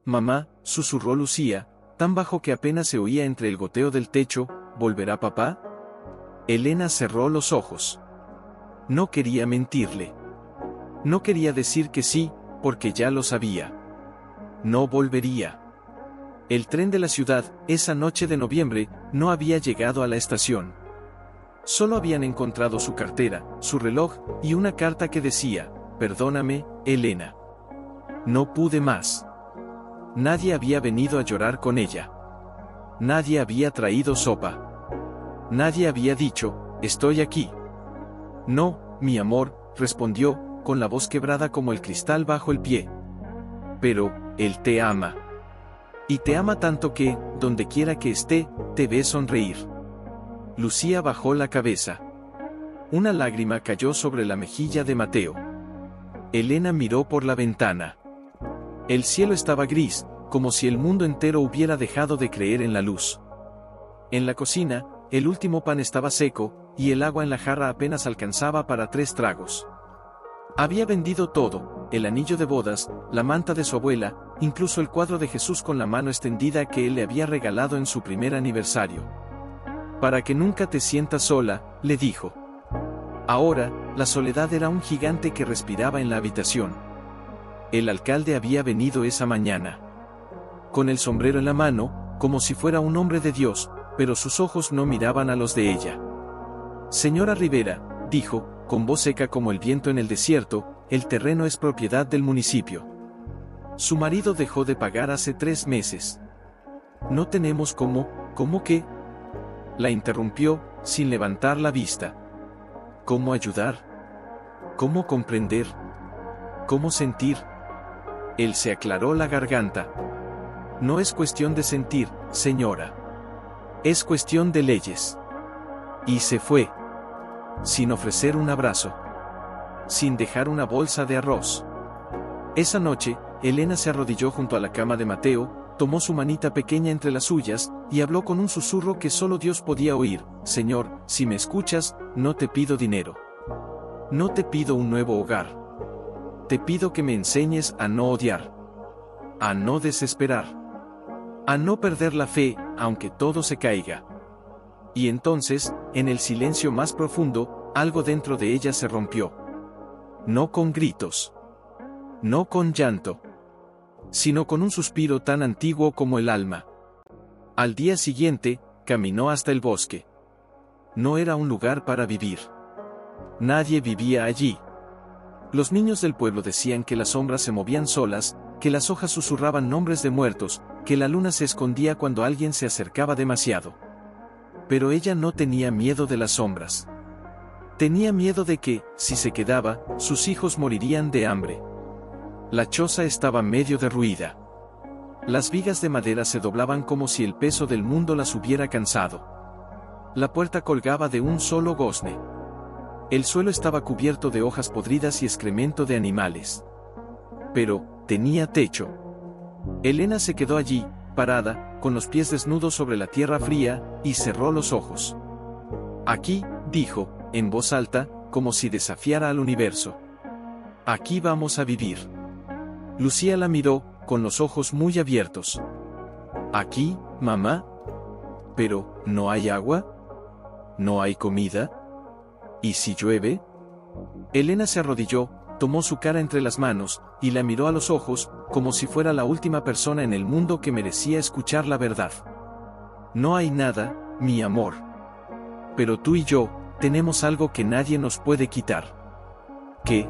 Mamá, susurró Lucía, tan bajo que apenas se oía entre el goteo del techo, ¿volverá papá? Elena cerró los ojos. No quería mentirle. No quería decir que sí, porque ya lo sabía. No volvería. El tren de la ciudad, esa noche de noviembre, no había llegado a la estación. Solo habían encontrado su cartera, su reloj, y una carta que decía, «Perdóname, Elena. No pude más». Nadie había venido a llorar con ella. Nadie había traído sopa. Nadie había dicho, «Estoy aquí». «No, mi amor», respondió, con la voz quebrada como el cristal bajo el pie. «Pero, él te ama. Y te ama tanto que, donde quiera que esté, te ve sonreír». Lucía bajó la cabeza. Una lágrima cayó sobre la mejilla de Mateo. Elena miró por la ventana. El cielo estaba gris, como si el mundo entero hubiera dejado de creer en la luz. En la cocina, el último pan estaba seco, y el agua en la jarra apenas alcanzaba para 3 tragos. Había vendido todo, el anillo de bodas, la manta de su abuela, incluso el cuadro de Jesús con la mano extendida que él le había regalado en su primer aniversario. «Para que nunca te sientas sola», le dijo. Ahora, la soledad era un gigante que respiraba en la habitación. El alcalde había venido esa mañana. Con el sombrero en la mano, como si fuera un hombre de Dios, pero sus ojos no miraban a los de ella. «Señora Rivera», dijo, con voz seca como el viento en el desierto, «el terreno es propiedad del municipio. Su marido dejó de pagar hace 3 meses. No tenemos ¿cómo qué?», la interrumpió, sin levantar la vista. «¿Cómo ayudar? ¿Cómo comprender? ¿Cómo sentir?». Él se aclaró la garganta. «No es cuestión de sentir, señora. Es cuestión de leyes». Y se fue. Sin ofrecer un abrazo. Sin dejar una bolsa de arroz. Esa noche, Elena se arrodilló junto a la cama de Mateo, tomó su manita pequeña entre las suyas, y habló con un susurro que solo Dios podía oír. «Señor, si me escuchas, no te pido dinero. No te pido un nuevo hogar. Te pido que me enseñes a no odiar. A no desesperar. A no perder la fe, aunque todo se caiga». Y entonces, en el silencio más profundo, algo dentro de ella se rompió. No con gritos. No con llanto. Sino con un suspiro tan antiguo como el alma. Al día siguiente, caminó hasta el bosque. No era un lugar para vivir. Nadie vivía allí. Los niños del pueblo decían que las sombras se movían solas, que las hojas susurraban nombres de muertos, que la luna se escondía cuando alguien se acercaba demasiado. Pero ella no tenía miedo de las sombras. Tenía miedo de que, si se quedaba, sus hijos morirían de hambre. La choza estaba medio derruida. Las vigas de madera se doblaban como si el peso del mundo las hubiera cansado. La puerta colgaba de un solo gozne. El suelo estaba cubierto de hojas podridas y excremento de animales. Pero, tenía techo. Elena se quedó allí, parada, con los pies desnudos sobre la tierra fría, y cerró los ojos. «Aquí», dijo, en voz alta, como si desafiara al universo. «Aquí vamos a vivir». Lucía la miró, con los ojos muy abiertos. «¿Aquí, mamá? Pero, ¿no hay agua? ¿No hay comida? ¿Y si llueve?». Elena se arrodilló, tomó su cara entre las manos, y la miró a los ojos, como si fuera la última persona en el mundo que merecía escuchar la verdad. «No hay nada, mi amor. Pero tú y yo, tenemos algo que nadie nos puede quitar». «¿Qué?».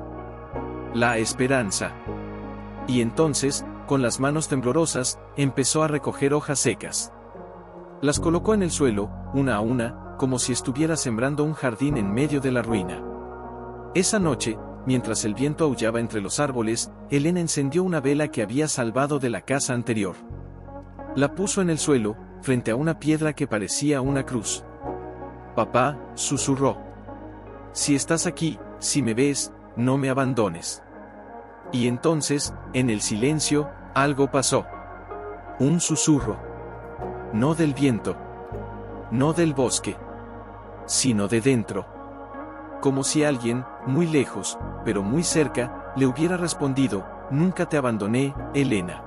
«La esperanza». Y entonces, con las manos temblorosas, empezó a recoger hojas secas. Las colocó en el suelo, una a una, como si estuviera sembrando un jardín en medio de la ruina. Esa noche, mientras el viento aullaba entre los árboles, Elena encendió una vela que había salvado de la casa anterior. La puso en el suelo, frente a una piedra que parecía una cruz. «Papá», susurró. «Si estás aquí, si me ves, no me abandones». Y entonces, en el silencio, algo pasó. Un susurro. No del viento. No del bosque. Sino de dentro. Como si alguien, muy lejos, pero muy cerca, le hubiera respondido: «Nunca te abandoné, Elena».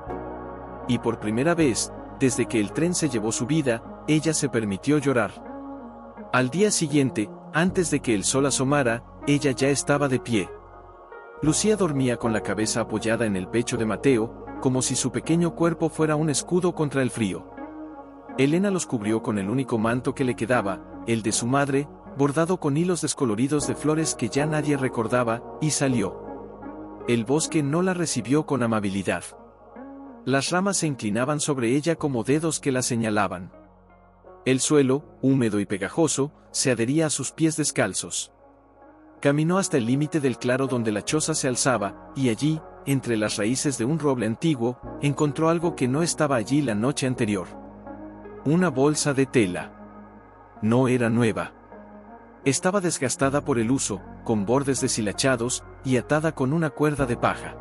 Y por primera vez, desde que el tren se llevó su vida, ella se permitió llorar. Al día siguiente, antes de que el sol asomara, ella ya estaba de pie. Lucía dormía con la cabeza apoyada en el pecho de Mateo, como si su pequeño cuerpo fuera un escudo contra el frío. Elena los cubrió con el único manto que le quedaba, el de su madre, bordado con hilos descoloridos de flores que ya nadie recordaba, y salió. El bosque no la recibió con amabilidad. Las ramas se inclinaban sobre ella como dedos que la señalaban. El suelo, húmedo y pegajoso, se adhería a sus pies descalzos. Caminó hasta el límite del claro donde la choza se alzaba, y allí, entre las raíces de un roble antiguo, encontró algo que no estaba allí la noche anterior. Una bolsa de tela. No era nueva. Estaba desgastada por el uso, con bordes deshilachados, y atada con una cuerda de paja.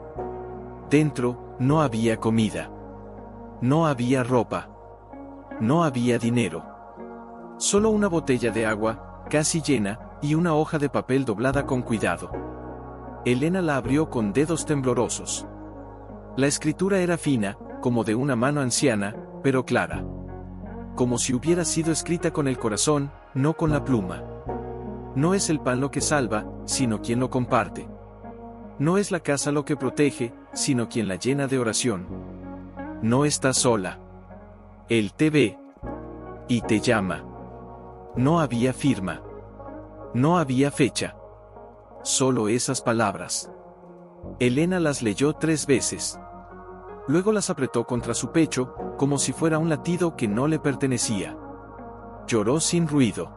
Dentro, no había comida. No había ropa. No había dinero. Solo una botella de agua, casi llena, y una hoja de papel doblada con cuidado. Elena la abrió con dedos temblorosos. La escritura era fina, como de una mano anciana, pero clara. Como si hubiera sido escrita con el corazón, no con la pluma. No es el pan lo que salva, sino quien lo comparte. No es la casa lo que protege, sino quien la llena de oración. No estás sola. Él te ve. Y te llama. No había firma. No había fecha. Solo esas palabras. Elena las leyó 3 veces. Luego las apretó contra su pecho, como si fuera un latido que no le pertenecía. Lloró sin ruido.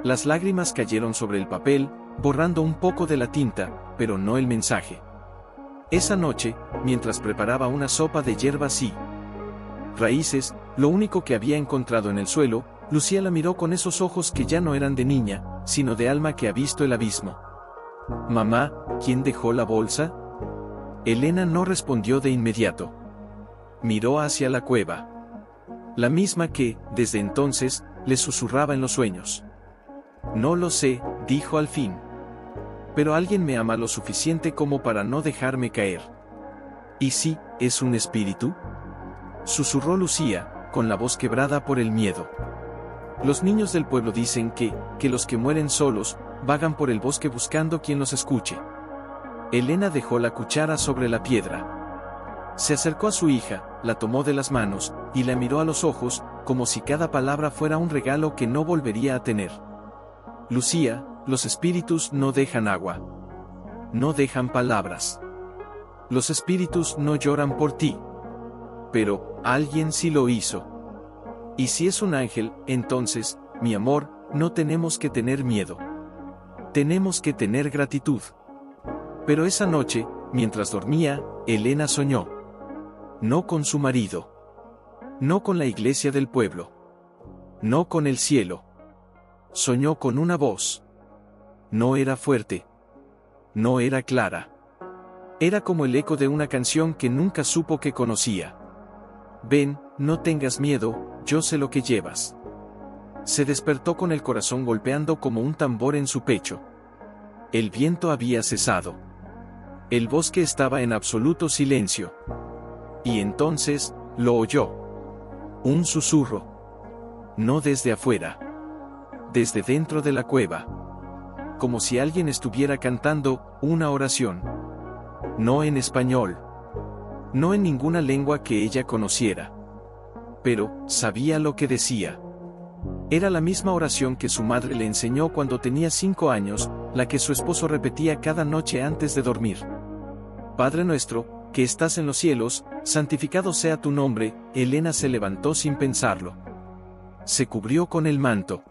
Las lágrimas cayeron sobre el papel, borrando un poco de la tinta, pero no el mensaje. Esa noche, mientras preparaba una sopa de hierbas y raíces, lo único que había encontrado en el suelo, Lucía la miró con esos ojos que ya no eran de niña, sino de alma que ha visto el abismo. «Mamá, ¿quién dejó la bolsa?» Elena no respondió de inmediato. Miró hacia la cueva. La misma que, desde entonces, le susurraba en los sueños. «No lo sé», dijo al fin. «Pero alguien me ama lo suficiente como para no dejarme caer». «¿Y si es un espíritu?», susurró Lucía, con la voz quebrada por el miedo. «Los niños del pueblo dicen que los que mueren solos, vagan por el bosque buscando quien los escuche». Elena dejó la cuchara sobre la piedra. Se acercó a su hija, la tomó de las manos, y la miró a los ojos, como si cada palabra fuera un regalo que no volvería a tener. «Lucía, los espíritus no dejan agua. No dejan palabras. Los espíritus no lloran por ti. Pero, alguien sí lo hizo. Y si es un ángel, entonces, mi amor, no tenemos que tener miedo. Tenemos que tener gratitud». Pero esa noche, mientras dormía, Elena soñó. No con su marido. No con la iglesia del pueblo. No con el cielo. Soñó con una voz. No era fuerte. No era clara. Era como el eco de una canción que nunca supo que conocía. «Ven, no tengas miedo, yo sé lo que llevas». Se despertó con el corazón golpeando como un tambor en su pecho. El viento había cesado. El bosque estaba en absoluto silencio. Y entonces, lo oyó. Un susurro. No desde afuera. Desde dentro de la cueva. Como si alguien estuviera cantando una oración. No en español. No en ninguna lengua que ella conociera. Pero, sabía lo que decía. Era la misma oración que su madre le enseñó cuando tenía 5 años, la que su esposo repetía cada noche antes de dormir. «Padre nuestro, que estás en los cielos, santificado sea tu nombre». Elena se levantó sin pensarlo. Se cubrió con el manto.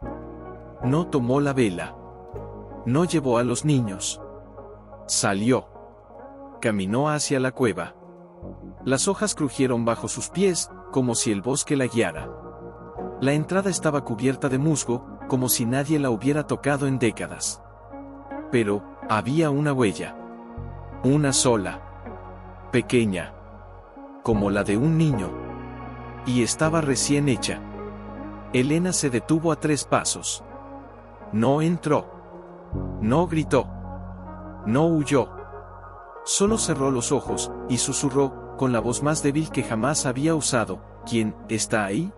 No tomó la vela. No llevó a los niños. Salió. Caminó hacia la cueva. Las hojas crujieron bajo sus pies, como si el bosque la guiara. La entrada estaba cubierta de musgo, como si nadie la hubiera tocado en décadas. Pero, había una huella. Una sola. Pequeña. Como la de un niño. Y estaba recién hecha. Elena se detuvo a 3 pasos. No entró. No gritó. No huyó. Solo cerró los ojos, y susurró, con la voz más débil que jamás había usado, ¿quién está ahí?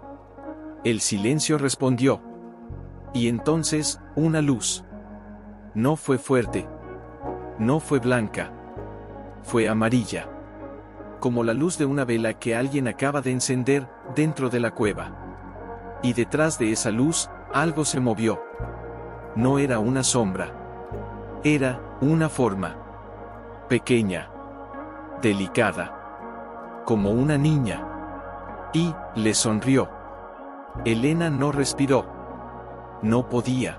El silencio respondió. Y entonces, una luz. No fue fuerte. No fue blanca. Fue amarilla. Como la luz de una vela que alguien acaba de encender dentro de la cueva. Y detrás de esa luz, algo se movió. No era una sombra. Era una forma. Pequeña. Delicada. Como una niña. Y le sonrió. Elena no respiró. No podía.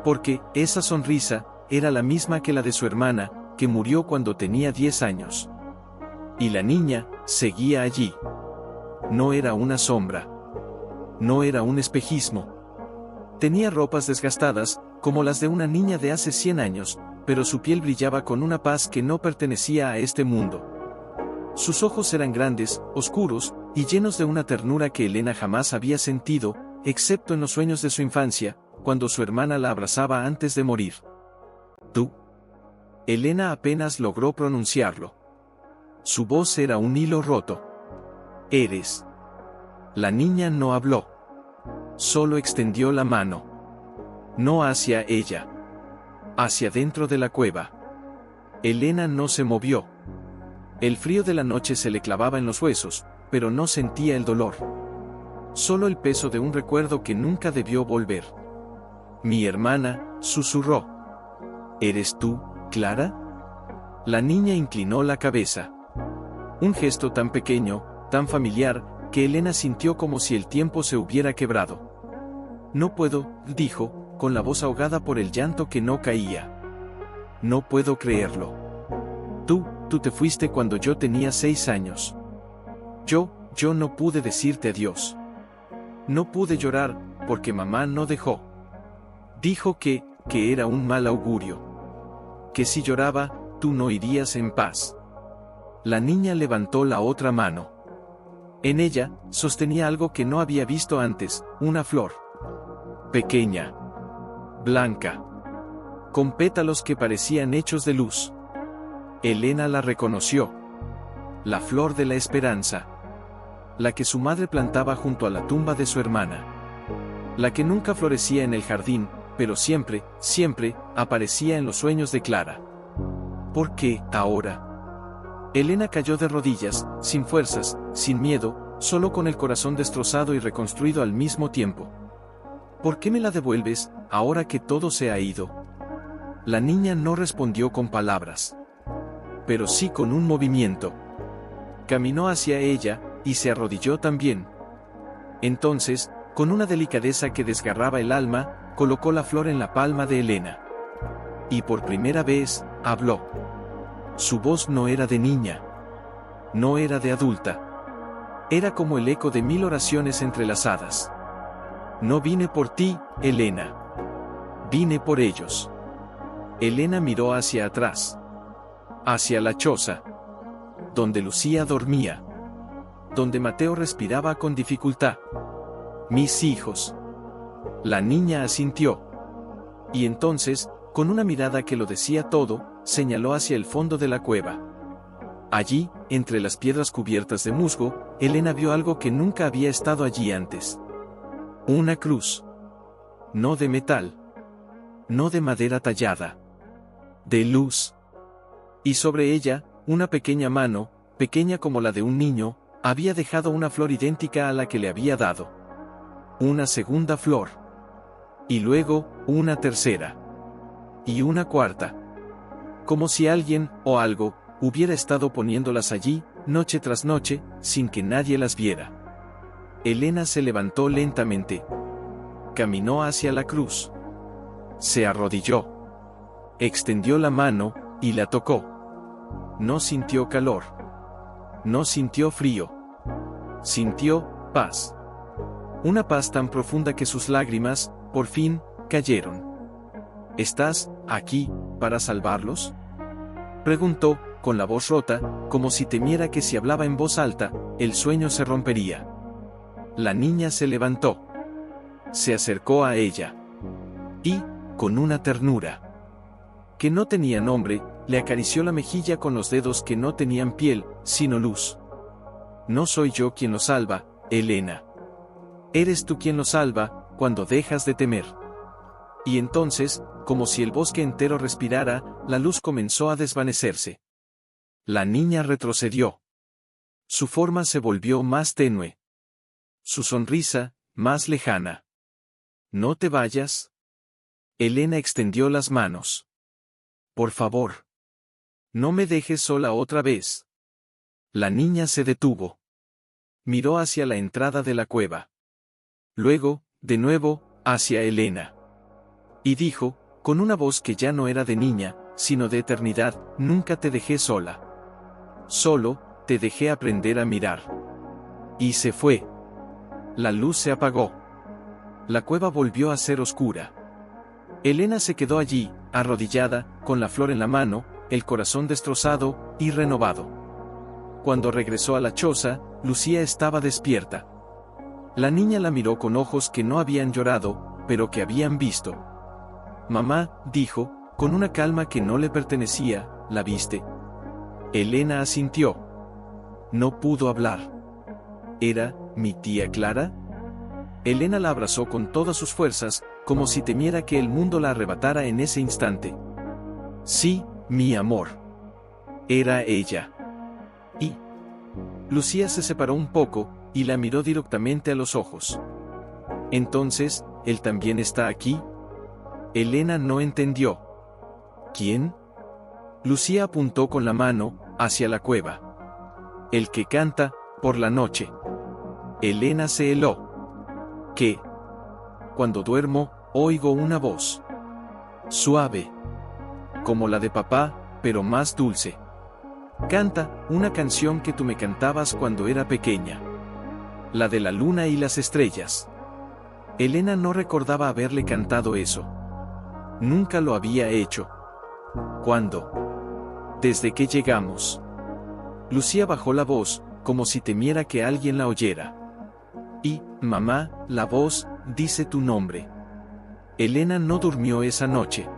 Porque esa sonrisa era la misma que la de su hermana, que murió cuando tenía 10 años. Y la niña seguía allí. No era una sombra. No era un espejismo. Tenía ropas desgastadas, como las de una niña de hace 100 años, pero su piel brillaba con una paz que no pertenecía a este mundo. Sus ojos eran grandes, oscuros, y llenos de una ternura que Elena jamás había sentido, excepto en los sueños de su infancia, cuando su hermana la abrazaba antes de morir. ¿Tú? Elena apenas logró pronunciarlo. Su voz era un hilo roto. Eres. La niña no habló. Solo extendió la mano. No hacia ella. Hacia dentro de la cueva. Elena no se movió. El frío de la noche se le clavaba en los huesos, pero no sentía el dolor. Solo el peso de un recuerdo que nunca debió volver. Mi hermana, susurró. ¿Eres tú, Clara? La niña inclinó la cabeza. Un gesto tan pequeño, tan familiar, que Elena sintió como si el tiempo se hubiera quebrado. No puedo, dijo, con la voz ahogada por el llanto que no caía. No puedo creerlo. Tú te fuiste cuando yo tenía 6 años. Yo no pude decirte adiós. No pude llorar, porque mamá no dejó. Dijo que era un mal augurio. Que si lloraba, tú no irías en paz. La niña levantó la otra mano. En ella, sostenía algo que no había visto antes, una flor. Pequeña. Blanca. Con pétalos que parecían hechos de luz. Elena la reconoció. La flor de la esperanza. La que su madre plantaba junto a la tumba de su hermana. La que nunca florecía en el jardín, pero siempre, aparecía en los sueños de Clara. ¿Por qué, ahora? Elena cayó de rodillas, sin fuerzas, sin miedo, solo con el corazón destrozado y reconstruido al mismo tiempo. ¿Por qué me la devuelves, ahora que todo se ha ido? La niña no respondió con palabras. Pero sí con un movimiento. Caminó hacia ella, y se arrodilló también. Entonces, con una delicadeza que desgarraba el alma, colocó la flor en la palma de Elena. Y por primera vez, habló. Su voz no era de niña. No era de adulta. Era como el eco de 1000 oraciones entrelazadas. No vine por ti, Elena. Vine por ellos. Elena miró hacia atrás. Hacia la choza. Donde Lucía dormía. Donde Mateo respiraba con dificultad. Mis hijos. La niña asintió. Y entonces, con una mirada que lo decía todo, señaló hacia el fondo de la cueva. Allí, entre las piedras cubiertas de musgo, Elena vio algo que nunca había estado allí antes. Una cruz. No de metal. No de madera tallada. De luz. Y sobre ella, una pequeña mano, pequeña como la de un niño, había dejado una flor idéntica a la que le había dado. Una segunda flor. Y luego, una tercera. Y una cuarta. Como si alguien, o algo, hubiera estado poniéndolas allí, noche tras noche, sin que nadie las viera. Elena se levantó lentamente. Caminó hacia la cruz. Se arrodilló. Extendió la mano, y la tocó. No sintió calor. No sintió frío. Sintió paz. Una paz tan profunda que sus lágrimas, por fin, cayeron. ¿Estás aquí para salvarlos?, preguntó, con la voz rota, como si temiera que si hablaba en voz alta, el sueño se rompería. La niña se levantó. Se acercó a ella. Y, con una ternura que no tenía nombre, le acarició la mejilla con los dedos que no tenían piel, sino luz. No soy yo quien lo salva, Elena. Eres tú quien lo salva, cuando dejas de temer. Y entonces, como si el bosque entero respirara, la luz comenzó a desvanecerse. La niña retrocedió. Su forma se volvió más tenue. Su sonrisa, más lejana. ¿No te vayas? Elena extendió las manos. Por favor. No me dejes sola otra vez. La niña se detuvo. Miró hacia la entrada de la cueva. Luego, de nuevo, hacia Elena. Y dijo, con una voz que ya no era de niña, sino de eternidad, nunca te dejé sola. Solo, te dejé aprender a mirar. Y se fue. La luz se apagó. La cueva volvió a ser oscura. Elena se quedó allí, arrodillada, con la flor en la mano, el corazón destrozado y renovado. Cuando regresó a la choza, Lucía estaba despierta. La niña la miró con ojos que no habían llorado, pero que habían visto. Mamá, dijo, con una calma que no le pertenecía, ¿la viste? Elena asintió. No pudo hablar. ¿Era mi tía Clara? Elena la abrazó con todas sus fuerzas, como si temiera que el mundo la arrebatara en ese instante. Sí, mi amor. Era ella. Y Lucía se separó un poco, y la miró directamente a los ojos. Entonces, ¿él también está aquí? Elena no entendió. ¿Quién? Lucía apuntó con la mano, hacia la cueva. El que canta, por la noche. Elena se heló. ¿Qué? Cuando duermo, oigo una voz. Suave. Como la de papá, pero más dulce. Canta, una canción que tú me cantabas cuando era pequeña. La de la luna y las estrellas. Elena no recordaba haberle cantado eso. Nunca lo había hecho. ¿Cuándo? Desde que llegamos. Lucía bajó la voz, como si temiera que alguien la oyera. Y, mamá, la voz, dice tu nombre. Elena no durmió esa noche.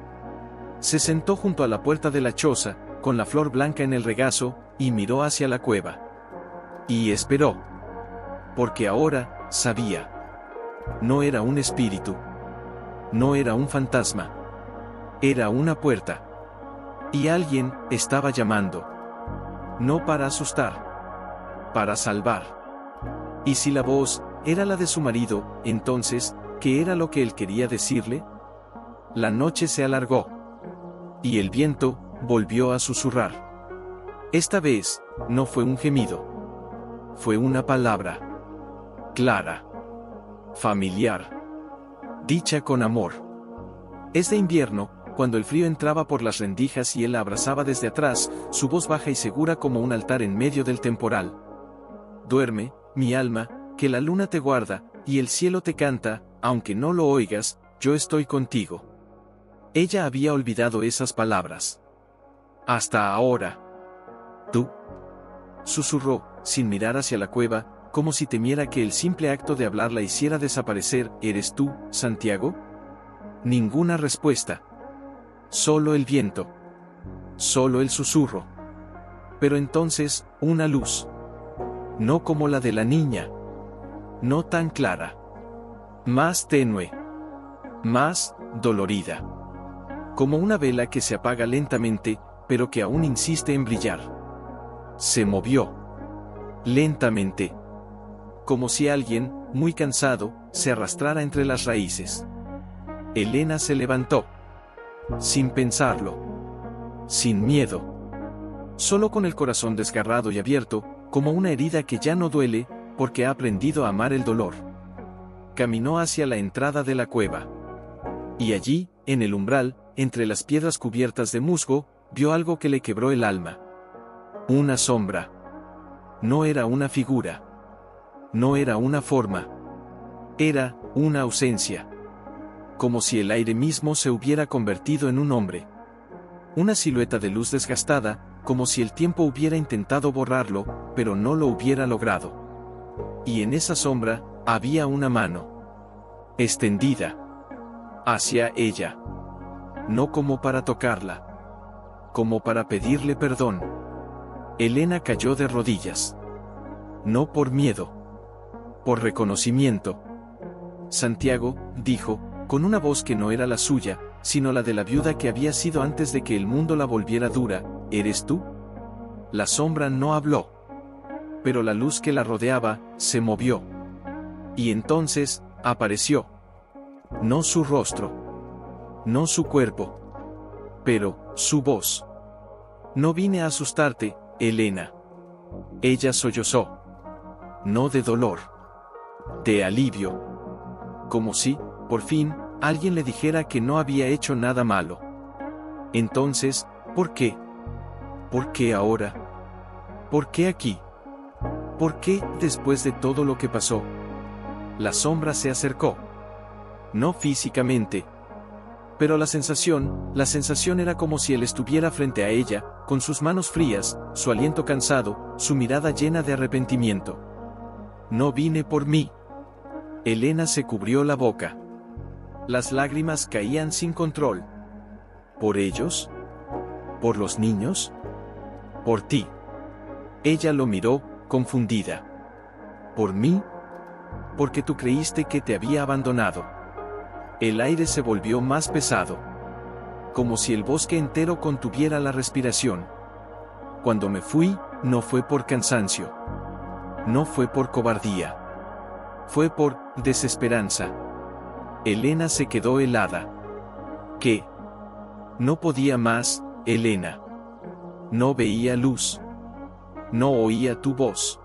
Se sentó junto a la puerta de la choza, con la flor blanca en el regazo, y miró hacia la cueva. Y esperó. Porque ahora, sabía. No era un espíritu. No era un fantasma. Era una puerta. Y alguien estaba llamando. No para asustar. Para salvar. Y si la voz era la de su marido, entonces, ¿qué era lo que él quería decirle? La noche se alargó. Y el viento volvió a susurrar. Esta vez, no fue un gemido. Fue una palabra. Clara. Familiar. Dicha con amor. Es de invierno, cuando el frío entraba por las rendijas y él la abrazaba desde atrás, su voz baja y segura como un altar en medio del temporal. Duerme, mi alma, que la luna te guarda, y el cielo te canta, aunque no lo oigas, yo estoy contigo. Ella había olvidado esas palabras. Hasta ahora. ¿Tú? Susurró, sin mirar hacia la cueva, como si temiera que el simple acto de hablar la hiciera desaparecer. ¿Eres tú, Santiago? Ninguna respuesta. Solo el viento. Solo el susurro. Pero entonces, una luz. No como la de la niña. No tan clara. Más tenue. Más dolorida. Como una vela que se apaga lentamente, pero que aún insiste en brillar. Se movió. Lentamente. Como si alguien, muy cansado, se arrastrara entre las raíces. Elena se levantó. Sin pensarlo. Sin miedo. Solo con el corazón desgarrado y abierto, como una herida que ya no duele, porque ha aprendido a amar el dolor. Caminó hacia la entrada de la cueva. Y allí, en el umbral, entre las piedras cubiertas de musgo, vio algo que le quebró el alma. Una sombra. No era una figura. No era una forma. Era una ausencia. Como si el aire mismo se hubiera convertido en un hombre. Una silueta de luz desgastada, como si el tiempo hubiera intentado borrarlo, pero no lo hubiera logrado. Y en esa sombra, había una mano. Extendida. Hacia ella. No como para tocarla. como para pedirle perdón. Elena cayó de rodillas. No por miedo. Por reconocimiento. Santiago, dijo, con una voz que no era la suya, sino la de la viuda que había sido antes de que el mundo la volviera dura, ¿eres tú? La sombra no habló. Pero la luz que la rodeaba, se movió. Y entonces, apareció. No su rostro. No su cuerpo. Pero, su voz. No vine a asustarte, Elena. Ella sollozó. No de dolor. De alivio. Como si, por fin, alguien le dijera que no había hecho nada malo. Entonces, ¿por qué? ¿Por qué ahora? ¿Por qué aquí? ¿Por qué, después de todo lo que pasó? La sombra se acercó. No físicamente. Pero la sensación era como si él estuviera frente a ella, con sus manos frías, su aliento cansado, su mirada llena de arrepentimiento. No vine por mí. Elena se cubrió la boca. Las lágrimas caían sin control. ¿Por ellos? ¿Por los niños? ¿Por ti? Ella lo miró, confundida. ¿Por mí? Porque tú creíste que te había abandonado. El aire se volvió más pesado. Como si el bosque entero contuviera la respiración. Cuando me fui, no fue por cansancio. No fue por cobardía. Fue por desesperanza. Elena se quedó helada. ¿Qué? No podía más, Elena. No veía luz. No oía tu voz.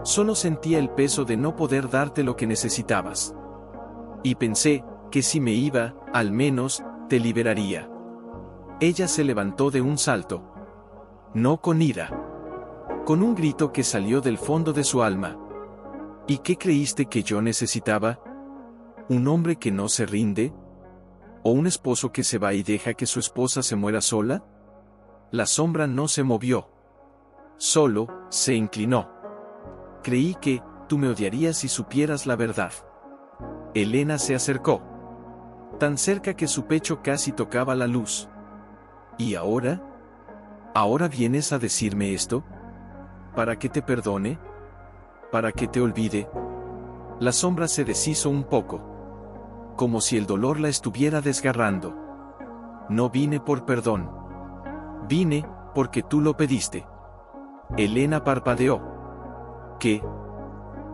Solo sentía el peso de no poder darte lo que necesitabas. Y pensé que si me iba, al menos, te liberaría. Ella se levantó de un salto. No con ira. Con un grito que salió del fondo de su alma. ¿Y qué creíste que yo necesitaba? ¿Un hombre que no se rinde? ¿O un esposo que se va y deja que su esposa se muera sola? La sombra no se movió. Solo, se inclinó. Creí que, tú me odiarías si supieras la verdad. Elena se acercó. Tan cerca que su pecho casi tocaba la luz. ¿Y ahora? ¿Ahora vienes a decirme esto? ¿Para que te perdone? ¿Para que te olvide? La sombra se deshizo un poco. Como si el dolor la estuviera desgarrando. No vine por perdón. Vine, porque tú lo pediste. Elena parpadeó. ¿Qué?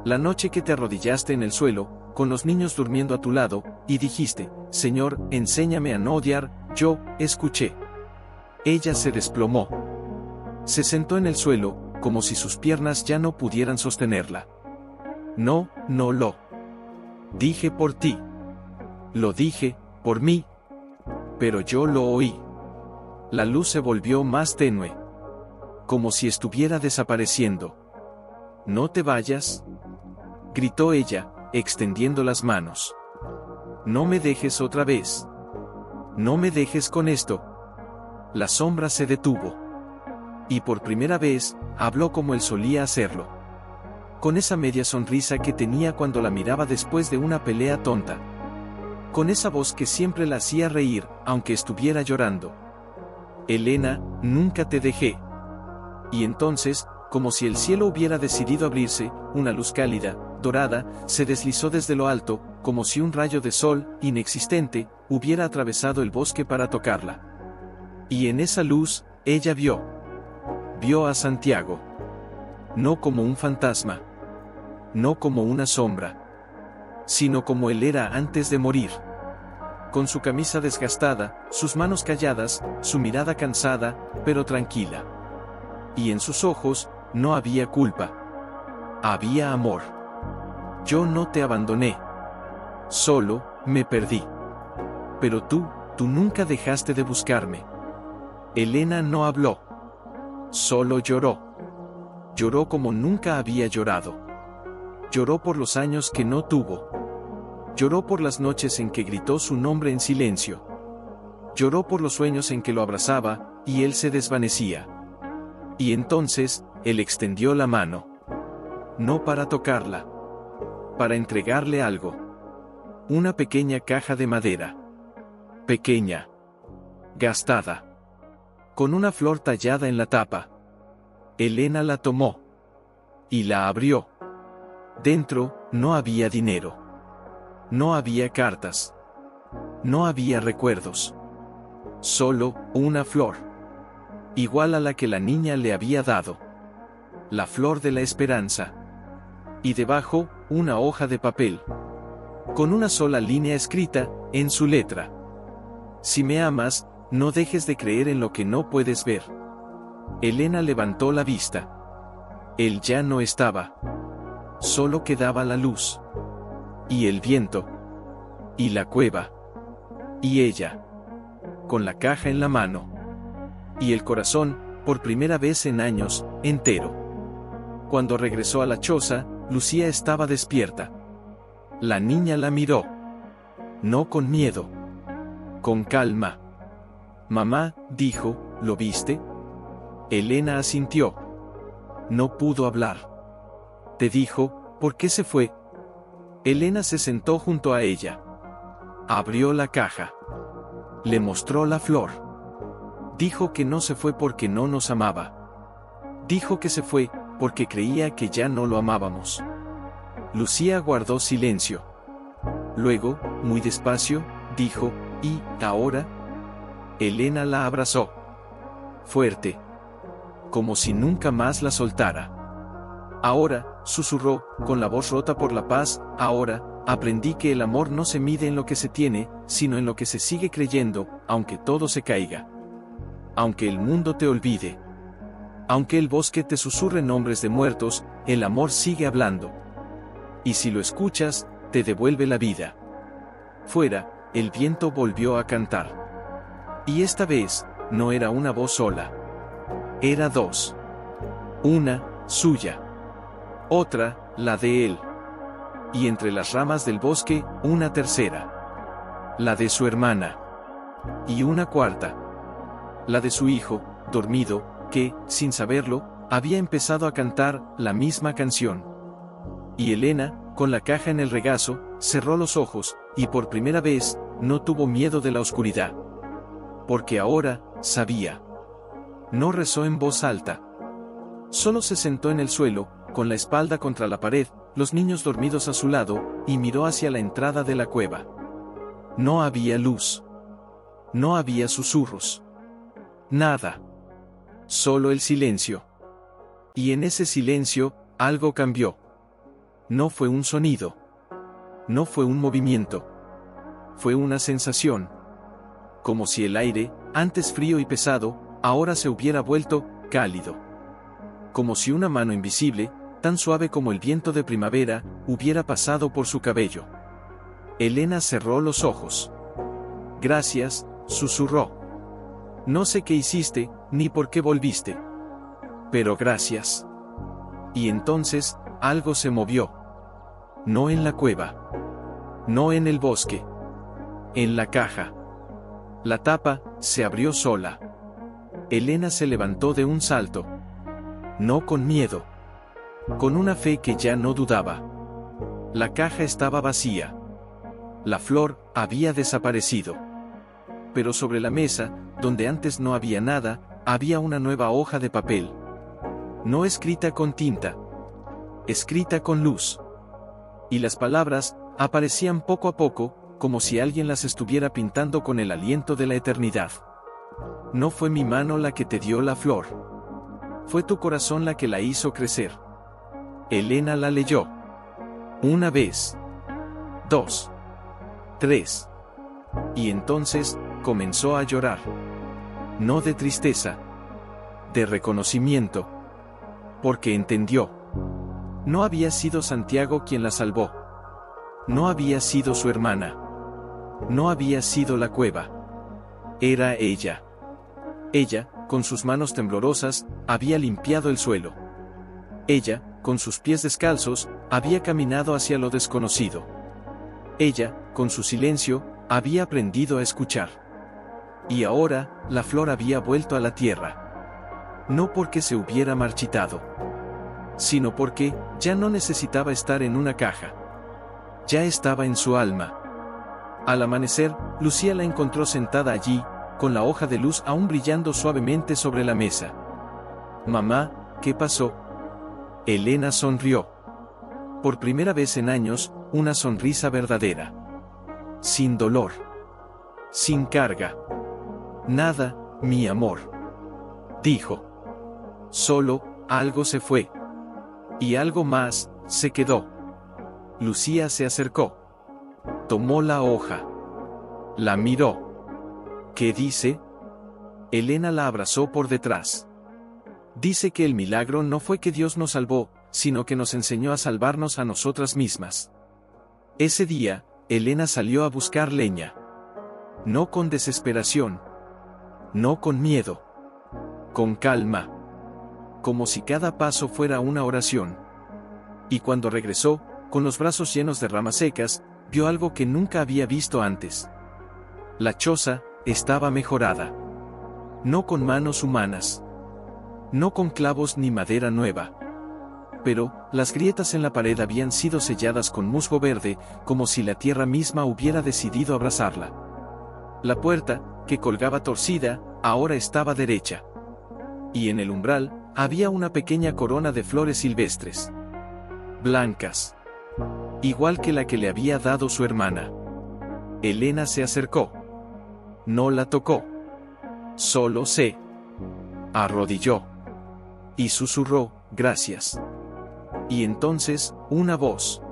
La noche que te arrodillaste en el suelo, con los niños durmiendo a tu lado, y dijiste, Señor, enséñame a no odiar, yo, escuché. Ella se desplomó. Se sentó en el suelo, como si sus piernas ya no pudieran sostenerla. No, no lo dije por ti. Lo dije, por mí. Pero yo lo oí. La luz se volvió más tenue. Como si estuviera desapareciendo. No te vayas, gritó ella, extendiendo las manos. No me dejes otra vez. No me dejes con esto. La sombra se detuvo. Y por primera vez, habló como él solía hacerlo. Con esa media sonrisa que tenía cuando la miraba después de una pelea tonta. Con esa voz que siempre la hacía reír, aunque estuviera llorando. Elena, nunca te dejé. Y entonces, como si el cielo hubiera decidido abrirse, una luz cálida, dorada, se deslizó desde lo alto, como si un rayo de sol, inexistente, hubiera atravesado el bosque para tocarla. Y en esa luz, ella vio a Santiago. No como un fantasma. No como una sombra. Sino como él era antes de morir. Con su camisa desgastada, sus manos calladas, su mirada cansada, pero tranquila. Y en sus ojos, no había culpa. Había amor. Yo no te abandoné. Solo, me perdí. Pero tú nunca dejaste de buscarme. Elena no habló. Solo lloró. Lloró como nunca había llorado. Lloró por los años que no tuvo. Lloró por las noches en que gritó su nombre en silencio. Lloró por los sueños en que lo abrazaba, y él se desvanecía. Y entonces, él extendió la mano. No para tocarla. Para entregarle algo. Una pequeña caja de madera. Pequeña. Gastada. con una flor tallada en la tapa. Elena la tomó y la abrió. Dentro no había dinero. No había cartas. No había recuerdos. Solo una flor. Igual a la que la niña le había dado. La flor de la esperanza. Y debajo, una hoja de papel. Con una sola línea escrita, en su letra. Si me amas, no dejes de creer en lo que no puedes ver. Elena levantó la vista. Él ya no estaba. Solo quedaba la luz. Y el viento. Y la cueva. Y ella. Con la caja en la mano. Y el corazón, por primera vez en años, entero. Cuando regresó a la choza, Lucía estaba despierta. La niña la miró. No con miedo. Con calma. Mamá, dijo, ¿lo viste? Elena asintió. No pudo hablar. Te dijo, ¿por qué se fue? Elena se sentó junto a ella. Abrió la caja. Le mostró la flor. Dijo que no se fue porque no nos amaba. Dijo que se fue porque creía que ya no lo amábamos. Lucía guardó silencio. Luego, muy despacio, dijo, ¿y ahora? Elena la abrazó. Fuerte. Como si nunca más la soltara. Ahora, susurró, con la voz rota por la paz, ahora, aprendí que el amor no se mide en lo que se tiene, sino en lo que se sigue creyendo, aunque todo se caiga. Aunque el mundo te olvide. Aunque el bosque te susurre nombres de muertos, el amor sigue hablando. Y si lo escuchas, te devuelve la vida. Fuera, el viento volvió a cantar. Y esta vez, no era una voz sola. Era dos. Una, suya. Otra, la de él. Y entre las ramas del bosque, una tercera. La de su hermana. Y una cuarta. La de su hijo, dormido, que, sin saberlo, había empezado a cantar la misma canción. Y Elena, con la caja en el regazo, cerró los ojos, y por primera vez, no tuvo miedo de la oscuridad. Porque ahora, sabía. No rezó en voz alta. Solo se sentó en el suelo, con la espalda contra la pared, los niños dormidos a su lado, y miró hacia la entrada de la cueva. No había luz. No había susurros. Nada. Solo el silencio. Y en ese silencio, algo cambió. No fue un sonido. No fue un movimiento. Fue una sensación. Como si el aire, antes frío y pesado, ahora se hubiera vuelto cálido. Como si una mano invisible, tan suave como el viento de primavera, hubiera pasado por su cabello. Elena cerró los ojos. Gracias, susurró. No sé qué hiciste, ni por qué volviste. Pero gracias. Y entonces, algo se movió. No en la cueva. No en el bosque. En la caja. La tapa se abrió sola. Elena se levantó de un salto. No con miedo. Con una fe que ya no dudaba. La caja estaba vacía. La flor había desaparecido. Pero sobre la mesa, donde antes no había nada, había una nueva hoja de papel. No escrita con tinta. Escrita con luz. Y las palabras aparecían poco a poco, como si alguien las estuviera pintando con el aliento de la eternidad. No fue mi mano la que te dio la flor. Fue tu corazón la que la hizo crecer. Elena la leyó. Una vez. 2. 3. Y entonces, comenzó a llorar. No de tristeza. De reconocimiento. Porque entendió. No había sido Santiago quien la salvó. No había sido su hermana. No había sido la cueva. Era ella. Ella, con sus manos temblorosas, había limpiado el suelo. Ella, con sus pies descalzos, había caminado hacia lo desconocido. Ella, con su silencio, había aprendido a escuchar. Y ahora, la flor había vuelto a la tierra. No porque se hubiera marchitado, sino porque ya no necesitaba estar en una caja. Ya estaba en su alma. Al amanecer, Lucía la encontró sentada allí, con la hoja de luz aún brillando suavemente sobre la mesa. «Mamá, ¿qué pasó?» Elena sonrió. Por primera vez en años, una sonrisa verdadera. Sin dolor. Sin carga. «Nada, mi amor», dijo. «Solo, algo se fue. Y algo más, se quedó». Lucía se acercó. Tomó la hoja. La miró. «¿Qué dice?» Elena la abrazó por detrás. «Dice que el milagro no fue que Dios nos salvó, sino que nos enseñó a salvarnos a nosotras mismas». Ese día, Elena salió a buscar leña. No con desesperación. No con miedo. Con calma. Como si cada paso fuera una oración. Y cuando regresó, con los brazos llenos de ramas secas, vio algo que nunca había visto antes. La choza estaba mejorada. No con manos humanas. No con clavos ni madera nueva. Pero, las grietas en la pared habían sido selladas con musgo verde, como si la tierra misma hubiera decidido abrazarla. La puerta, que colgaba torcida, ahora estaba derecha. Y en el umbral, había una pequeña corona de flores silvestres. Blancas. Igual que la que le había dado su hermana. Elena se acercó. No la tocó. Solo se arrodilló. Y susurró, «Gracias». Y entonces, una voz.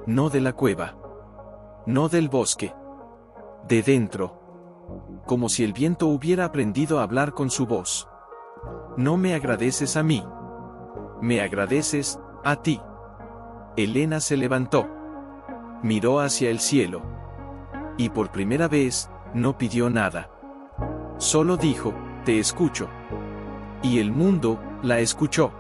No de la cueva. No del bosque. De dentro. Como si el viento hubiera aprendido a hablar con su voz. «No me agradeces a mí. Me agradeces a ti». Elena se levantó. Miró hacia el cielo. Y por primera vez, no pidió nada. Solo dijo, «Te escucho». Y el mundo la escuchó.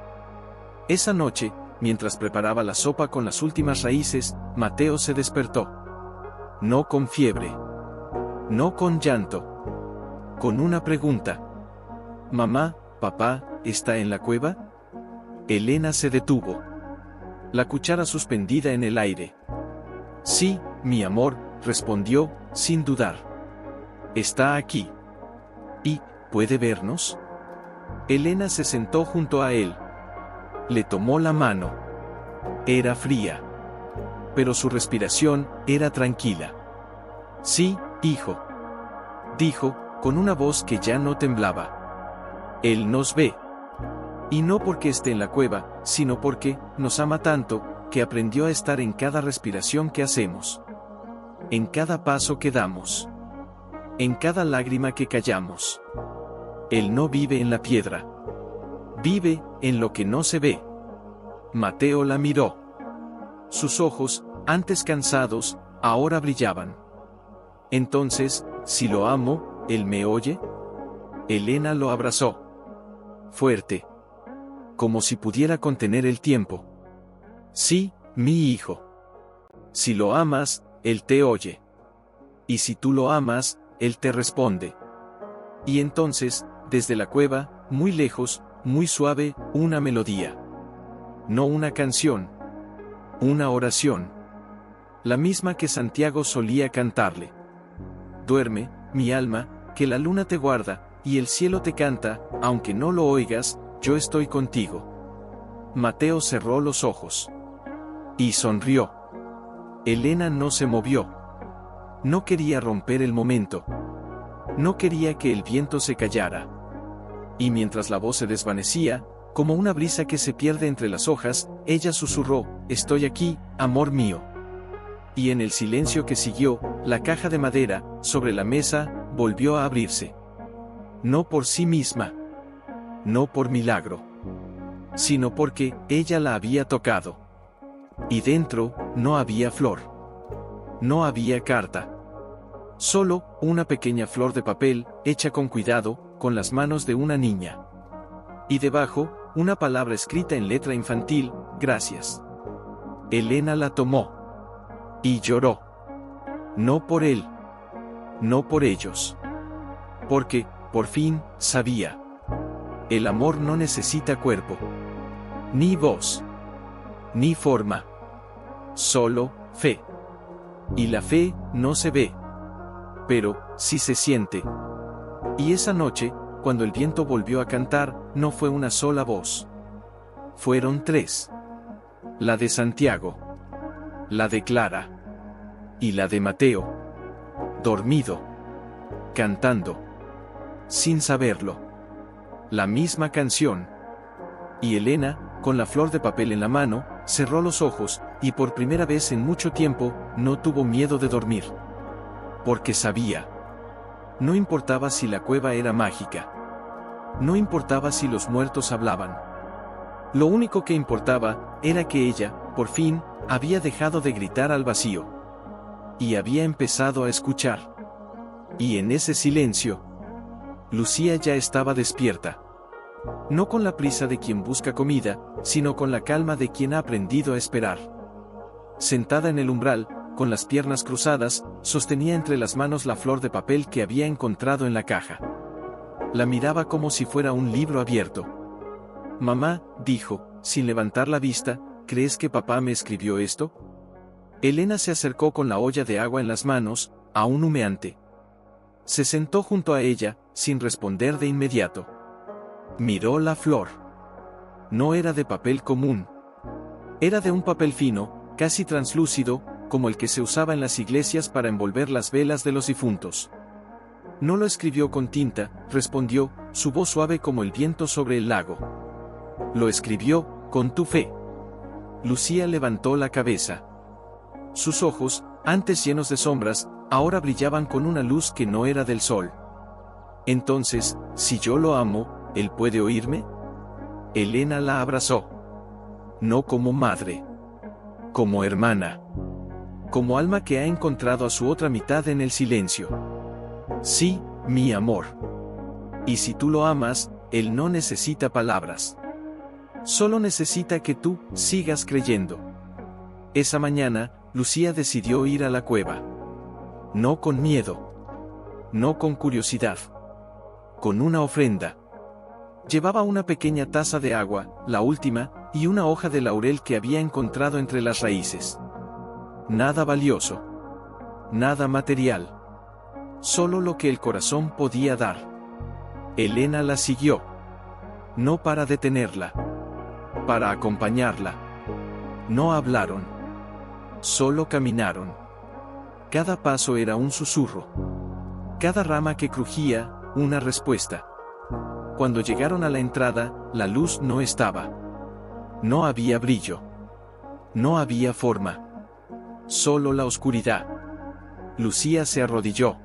Esa noche, mientras preparaba la sopa con las últimas raíces, Mateo se despertó. No con fiebre. No con llanto. Con una pregunta. «Mamá, papá, ¿está en la cueva?» Elena se detuvo. La cuchara suspendida en el aire. «Sí, mi amor», respondió, sin dudar. «Está aquí». «¿Y puede vernos?» Elena se sentó junto a él. Le tomó la mano. Era fría. Pero su respiración era tranquila. «Sí, hijo», dijo, con una voz que ya no temblaba. «Él nos ve. Y no porque esté en la cueva, sino porque nos ama tanto, que aprendió a estar en cada respiración que hacemos. En cada paso que damos. En cada lágrima que callamos. Él no vive en la piedra. Vive en lo que no se ve». Mateo la miró. Sus ojos, antes cansados, ahora brillaban. «Entonces, si lo amo, ¿él me oye?» Elena lo abrazó. Fuerte. Como si pudiera contener el tiempo. «Sí, mi hijo. Si lo amas, él te oye. Y si tú lo amas, él te responde». Y entonces, desde la cueva, muy lejos, muy suave, una melodía. No una canción. Una oración. La misma que Santiago solía cantarle. «Duerme, mi alma, que la luna te guarda, y el cielo te canta, aunque no lo oigas, yo estoy contigo». Mateo cerró los ojos. Y sonrió. Elena no se movió. No quería romper el momento. No quería que el viento se callara. Y mientras la voz se desvanecía, como una brisa que se pierde entre las hojas, ella susurró, «Estoy aquí, amor mío». Y en el silencio que siguió, la caja de madera, sobre la mesa, volvió a abrirse. No por sí misma. No por milagro. Sino porque ella la había tocado. Y dentro, no había flor. No había carta. Solo, una pequeña flor de papel, hecha con cuidado, con las manos de una niña. Y debajo, una palabra escrita en letra infantil, «Gracias». Elena la tomó. Y lloró. No por él. No por ellos. Porque, por fin, sabía. El amor no necesita cuerpo. Ni voz. Ni forma. Solo, fe. Y la fe, no se ve. Pero, sí se siente. Y esa noche, cuando el viento volvió a cantar, no fue una sola voz. Fueron tres. La de Santiago, la de Clara y la de Mateo, dormido, cantando, sin saberlo, la misma canción. Y Elena, con la flor de papel en la mano, cerró los ojos, y por primera vez en mucho tiempo, no tuvo miedo de dormir. Porque sabía. No importaba si la cueva era mágica. No importaba si los muertos hablaban. Lo único que importaba, era que ella, por fin, había dejado de gritar al vacío. Y había empezado a escuchar. Y en ese silencio, Lucía ya estaba despierta. No con la prisa de quien busca comida, sino con la calma de quien ha aprendido a esperar. Sentada en el umbral, con las piernas cruzadas, sostenía entre las manos la flor de papel que había encontrado en la caja. La miraba como si fuera un libro abierto. «Mamá», dijo, sin levantar la vista, «¿crees que papá me escribió esto?» Elena se acercó con la olla de agua en las manos, aún humeante. Se sentó junto a ella, sin responder de inmediato. Miró la flor. No era de papel común. Era de un papel fino, casi translúcido, como el que se usaba en las iglesias para envolver las velas de los difuntos. No lo escribió con tinta, respondió, su voz suave como el viento sobre el lago. Lo escribió, con tu fe. Lucía levantó la cabeza. Sus ojos, antes llenos de sombras, ahora brillaban con una luz que no era del sol. Entonces, si yo lo amo, ¿él puede oírme? Elena la abrazó. No como madre. Como hermana. Como alma que ha encontrado a su otra mitad en el silencio. Sí, mi amor. Y si tú lo amas, él no necesita palabras. Solo necesita que tú sigas creyendo. Esa mañana, Lucía decidió ir a la cueva. No con miedo. No con curiosidad. Con una ofrenda. Llevaba una pequeña taza de agua, la última, y una hoja de laurel que había encontrado entre las raíces. Nada valioso. Nada material. Solo lo que el corazón podía dar. Elena la siguió. No para detenerla. Para acompañarla. No hablaron. Solo caminaron. Cada paso era un susurro. Cada rama que crujía, una respuesta. Cuando llegaron a la entrada, la luz no estaba. No había brillo. No había forma. Solo la oscuridad. Lucía se arrodilló.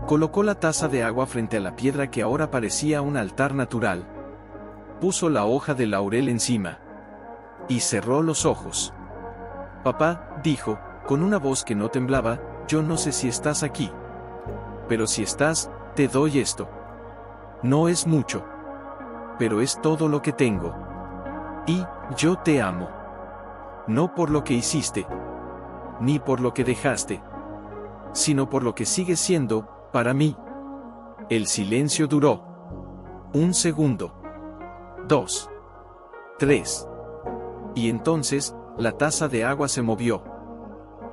Colocó la taza de agua frente a la piedra que ahora parecía un altar natural. Puso la hoja de laurel encima. Y cerró los ojos. Papá, dijo, con una voz que no temblaba, yo no sé si estás aquí. Pero si estás, te doy esto. No es mucho. Pero es todo lo que tengo. Y, yo te amo. No por lo que hiciste. Ni por lo que dejaste. Sino por lo que sigues siendo, para mí. El silencio duró. 1 segundo. 2. 3. Y entonces, la taza de agua se movió.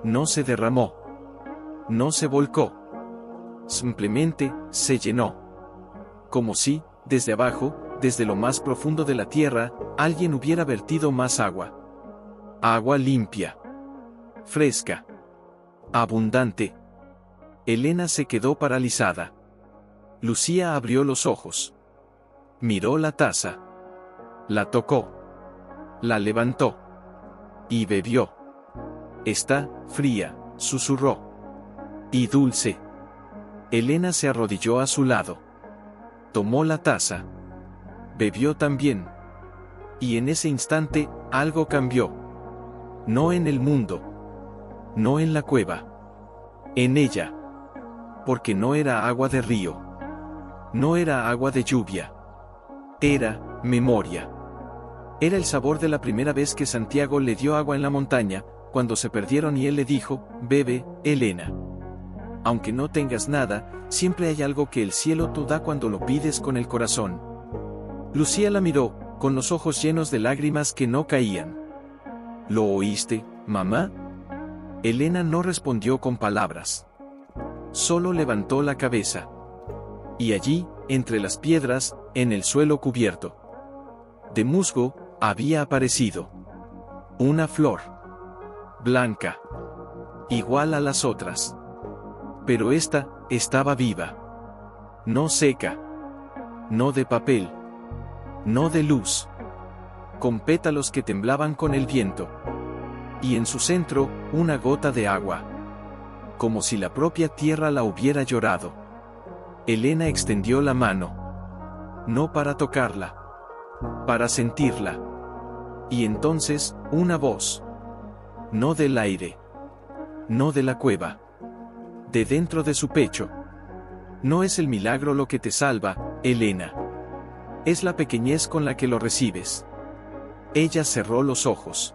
No se derramó. No se volcó. Simplemente, se llenó. Como si, desde abajo, desde lo más profundo de la tierra, alguien hubiera vertido más agua. Agua limpia. Fresca. Abundante. Elena se quedó paralizada. Lucía abrió los ojos. Miró la taza. La tocó. La levantó. Y bebió. Está fría, susurró. Y dulce. Elena se arrodilló a su lado. Tomó la taza. Bebió también. Y en ese instante, algo cambió. No en el mundo. No en la cueva. En ella. Porque no era agua de río. No era agua de lluvia. Era memoria. Era el sabor de la primera vez que Santiago le dio agua en la montaña, cuando se perdieron y él le dijo, bebe, Elena. Aunque no tengas nada, siempre hay algo que el cielo te da cuando lo pides con el corazón. Lucía la miró, con los ojos llenos de lágrimas que no caían. ¿Lo oíste, mamá? Elena no respondió con palabras. Solo levantó la cabeza. Y allí, entre las piedras, en el suelo cubierto de musgo, había aparecido una flor blanca, igual a las otras. Pero esta estaba viva, no seca, no de papel, no de luz, con pétalos que temblaban con el viento. Y en su centro, una gota de agua, como si la propia tierra la hubiera llorado. Elena extendió la mano, no para tocarla, para sentirla. Y entonces, una voz, no del aire, no de la cueva, de dentro de su pecho. No es el milagro lo que te salva, Elena. Es la pequeñez con la que lo recibes. Ella cerró los ojos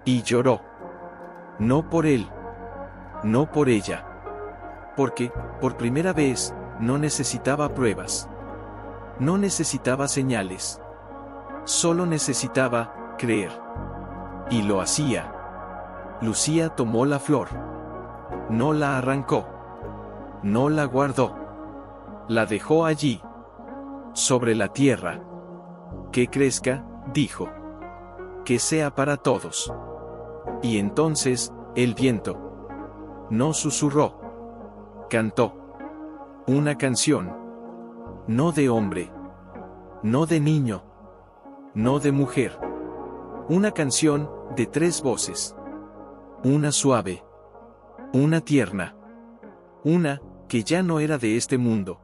y lloró. No por él, no por ella. Porque, por primera vez, no necesitaba pruebas. No necesitaba señales. Solo necesitaba creer. Y lo hacía. Lucía tomó la flor. No la arrancó. No la guardó. La dejó allí, sobre la tierra. Que crezca, dijo. Que sea para todos. Y entonces, el viento no susurró. Cantó. Una canción. No de hombre. No de niño. No de mujer. Una canción de 3 voces. Una suave. Una tierna. Una que ya no era de este mundo.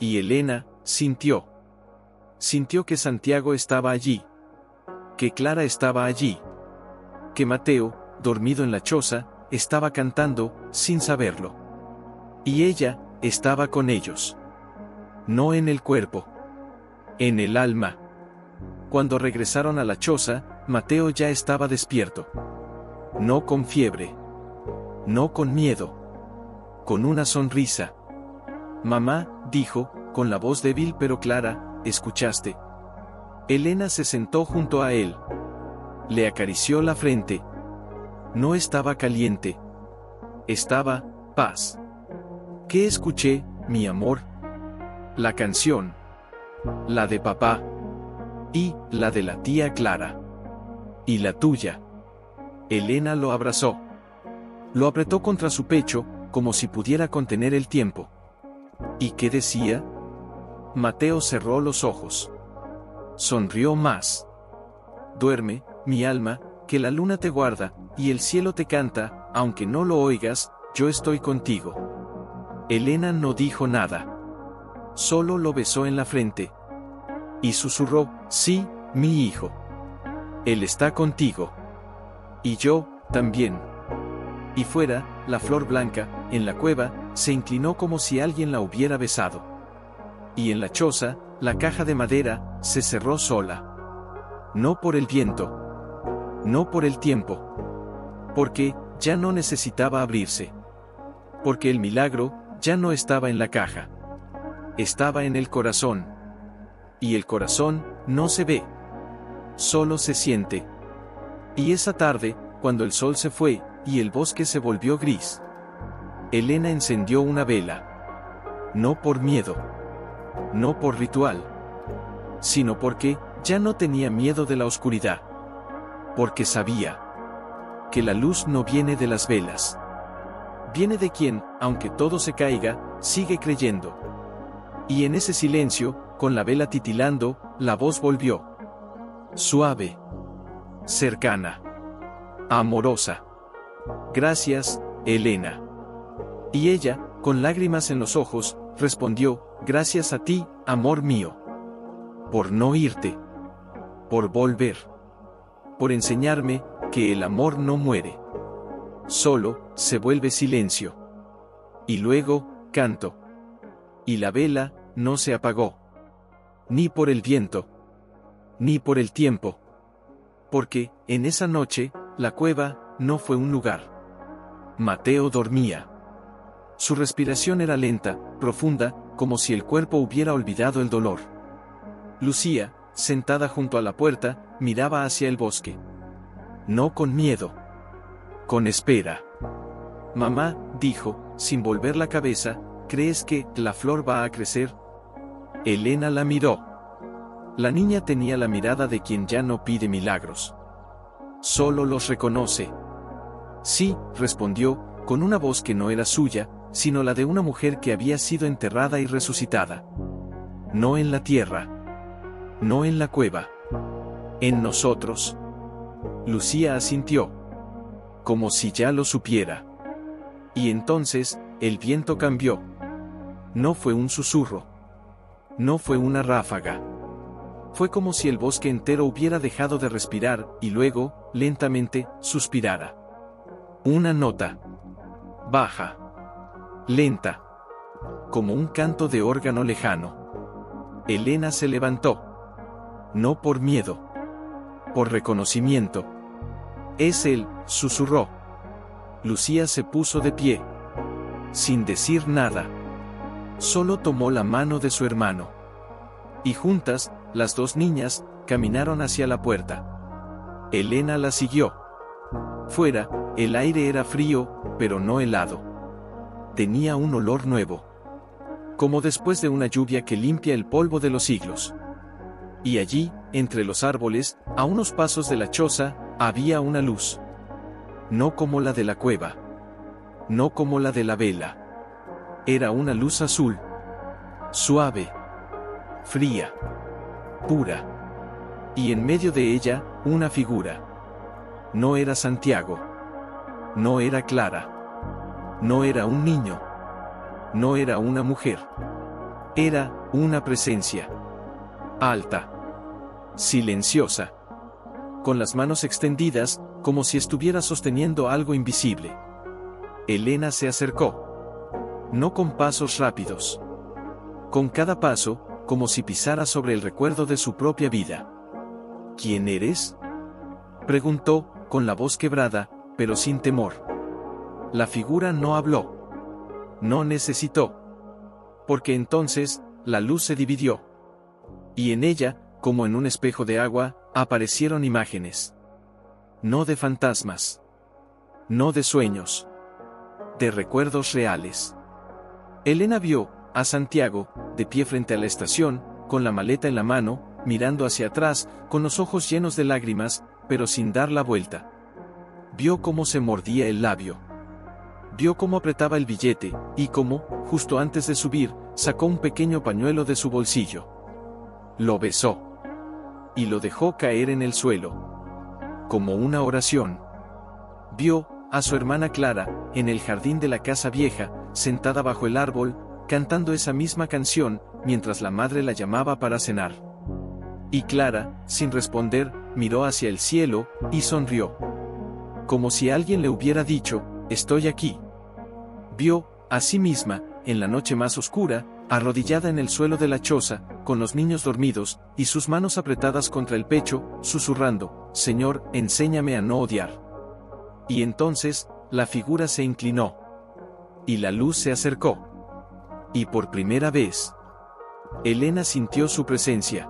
Y Elena sintió. Sintió que Santiago estaba allí. Que Clara estaba allí. Que Mateo, dormido en la choza, estaba cantando, sin saberlo. Y ella estaba con ellos. No en el cuerpo. En el alma. Cuando regresaron a la choza, Mateo ya estaba despierto. No con fiebre. No con miedo. Con una sonrisa. Mamá, dijo, con la voz débil pero clara, ¿escuchaste? Elena se sentó junto a él. Le acarició la frente. No estaba caliente. Estaba, paz. ¿Qué escuché, mi amor? La canción. La de papá. Y la de la tía Clara. Y la tuya. Elena lo abrazó. Lo apretó contra su pecho, como si pudiera contener el tiempo. ¿Y qué decía? Mateo cerró los ojos. Sonrió más. Duerme, mi alma, que la luna te guarda, y el cielo te canta, aunque no lo oigas, yo estoy contigo. Elena no dijo nada. Solo lo besó en la frente. Y susurró, sí, mi hijo. Él está contigo. Y yo, también. Y fuera, la flor blanca, en la cueva, se inclinó como si alguien la hubiera besado. Y en la choza, la caja de madera, se cerró sola. No por el viento. No por el tiempo. Porque, ya no necesitaba abrirse. Porque el milagro, ya no estaba en la caja. Estaba en el corazón. Y el corazón, no se ve. Solo se siente. Y esa tarde, cuando el sol se fue, y el bosque se volvió gris, Elena encendió una vela. No por miedo. No por ritual. Sino porque, ya no tenía miedo de la oscuridad. Porque sabía que la luz no viene de las velas. Viene de quien, aunque todo se caiga, sigue creyendo. Y en ese silencio, con la vela titilando, la voz volvió. Suave. Cercana. Amorosa. Gracias, Elena. Y ella, con lágrimas en los ojos, respondió, gracias a ti, amor mío. Por no irte. Por volver. Por enseñarme, que el amor no muere. Solo, se vuelve silencio. Y luego, canto. Y la vela, no se apagó. Ni por el viento. Ni por el tiempo. Porque, en esa noche, la cueva, no fue un lugar. Mateo dormía. Su respiración era lenta, profunda, como si el cuerpo hubiera olvidado el dolor. Lucía, sentada junto a la puerta, miraba hacia el bosque. No con miedo. Con espera. Mamá, dijo, sin volver la cabeza, ¿Crees que la flor va a crecer? Elena la miró. La niña tenía la mirada de quien ya no pide milagros. Solo los reconoce. Sí, respondió, con una voz que no era suya, sino la de una mujer que había sido enterrada y resucitada. No en la tierra. No en la cueva. En nosotros. Lucía asintió. Como si ya lo supiera. Y entonces, el viento cambió. No fue un susurro. No fue una ráfaga. Fue como si el bosque entero hubiera dejado de respirar, y luego, lentamente, suspirara. Una nota. Baja. Lenta. Como un canto de órgano lejano. Elena se levantó. No por miedo. Por reconocimiento. Es él, susurró. Lucía se puso de pie. Sin decir nada. Solo tomó la mano de su hermano. Y juntas, las dos niñas, caminaron hacia la puerta. Elena la siguió. Fuera, el aire era frío, pero no helado. Tenía un olor nuevo. Como después de una lluvia que limpia el polvo de los siglos. Y allí, entre los árboles, a unos pasos de la choza, había una luz. No como la de la cueva. No como la de la vela. Era una luz azul. Suave. Fría. Pura. Y en medio de ella, una figura. No era Santiago. No era Clara. No era un niño. No era una mujer. Era una presencia. Alta. Silenciosa. Con las manos extendidas, como si estuviera sosteniendo algo invisible. Elena se acercó. No con pasos rápidos. Con cada paso, como si pisara sobre el recuerdo de su propia vida. ¿Quién eres?, preguntó, con la voz quebrada, pero sin temor. La figura no habló. No necesitó. Porque entonces, la luz se dividió. Y en ella, como en un espejo de agua, aparecieron imágenes. No de fantasmas. No de sueños. De recuerdos reales. Elena vio a Santiago, de pie frente a la estación, con la maleta en la mano, mirando hacia atrás, con los ojos llenos de lágrimas, pero sin dar la vuelta. Vio cómo se mordía el labio. Vio cómo apretaba el billete, y cómo, justo antes de subir, sacó un pequeño pañuelo de su bolsillo. Lo besó. Y lo dejó caer en el suelo. Como una oración. Vio a su hermana Clara, en el jardín de la casa vieja, sentada bajo el árbol, cantando esa misma canción, mientras la madre la llamaba para cenar. Y Clara, sin responder, miró hacia el cielo, y sonrió. Como si alguien le hubiera dicho, «Estoy aquí». Vio, a sí misma, en la noche más oscura, arrodillada en el suelo de la choza, con los niños dormidos, y sus manos apretadas contra el pecho, susurrando, «Señor, enséñame a no odiar». Y entonces, la figura se inclinó. Y la luz se acercó. Y por primera vez, Elena sintió su presencia.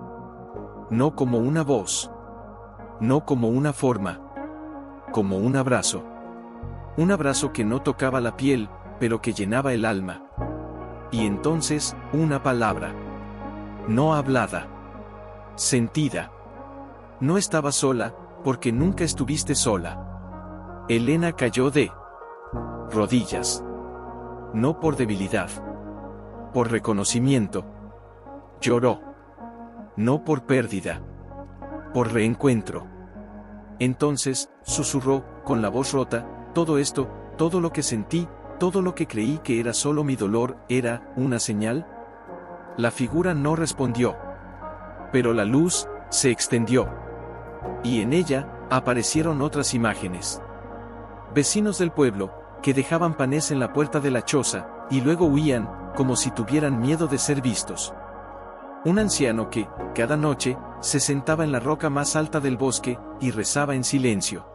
No como una voz. No como una forma. Como un abrazo. Un abrazo que no tocaba la piel, pero que llenaba el alma. Y entonces, una palabra. No hablada. Sentida. No estaba sola, porque nunca estuviste sola. Elena cayó de rodillas. No por debilidad. Por reconocimiento. Lloró. No por pérdida. Por reencuentro. Entonces, susurró, con la voz rota, todo esto, todo lo que sentí, todo lo que creí que era solo mi dolor, ¿era una señal? La figura no respondió. Pero la luz se extendió. Y en ella, aparecieron otras imágenes. Vecinos del pueblo, que dejaban panes en la puerta de la choza, y luego huían, como si tuvieran miedo de ser vistos. Un anciano que, cada noche, se sentaba en la roca más alta del bosque, y rezaba en silencio.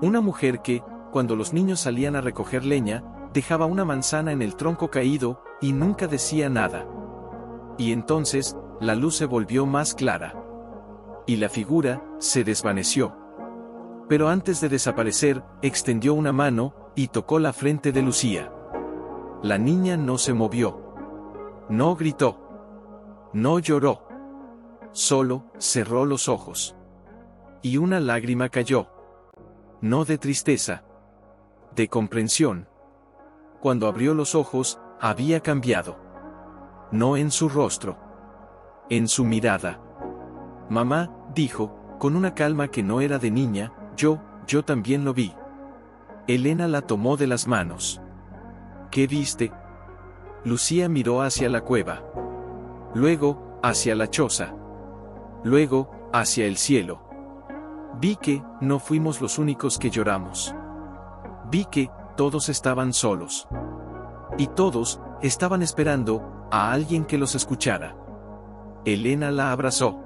Una mujer que, cuando los niños salían a recoger leña, dejaba una manzana en el tronco caído, y nunca decía nada. Y entonces, la luz se volvió más clara. Y la figura, se desvaneció. Pero antes de desaparecer, extendió una mano, y tocó la frente de Lucía. La niña no se movió. No gritó. No lloró. Solo cerró los ojos. Y una lágrima cayó. No de tristeza. De comprensión. Cuando abrió los ojos, había cambiado. No en su rostro. En su mirada. Mamá, dijo, con una calma que no era de niña, yo también lo vi. Elena la tomó de las manos. ¿Qué viste? Lucía miró hacia la cueva. Luego, hacia la choza. Luego, hacia el cielo. Vi que no fuimos los únicos que lloramos. Vi que todos estaban solos. Y todos estaban esperando a alguien que los escuchara. Elena la abrazó.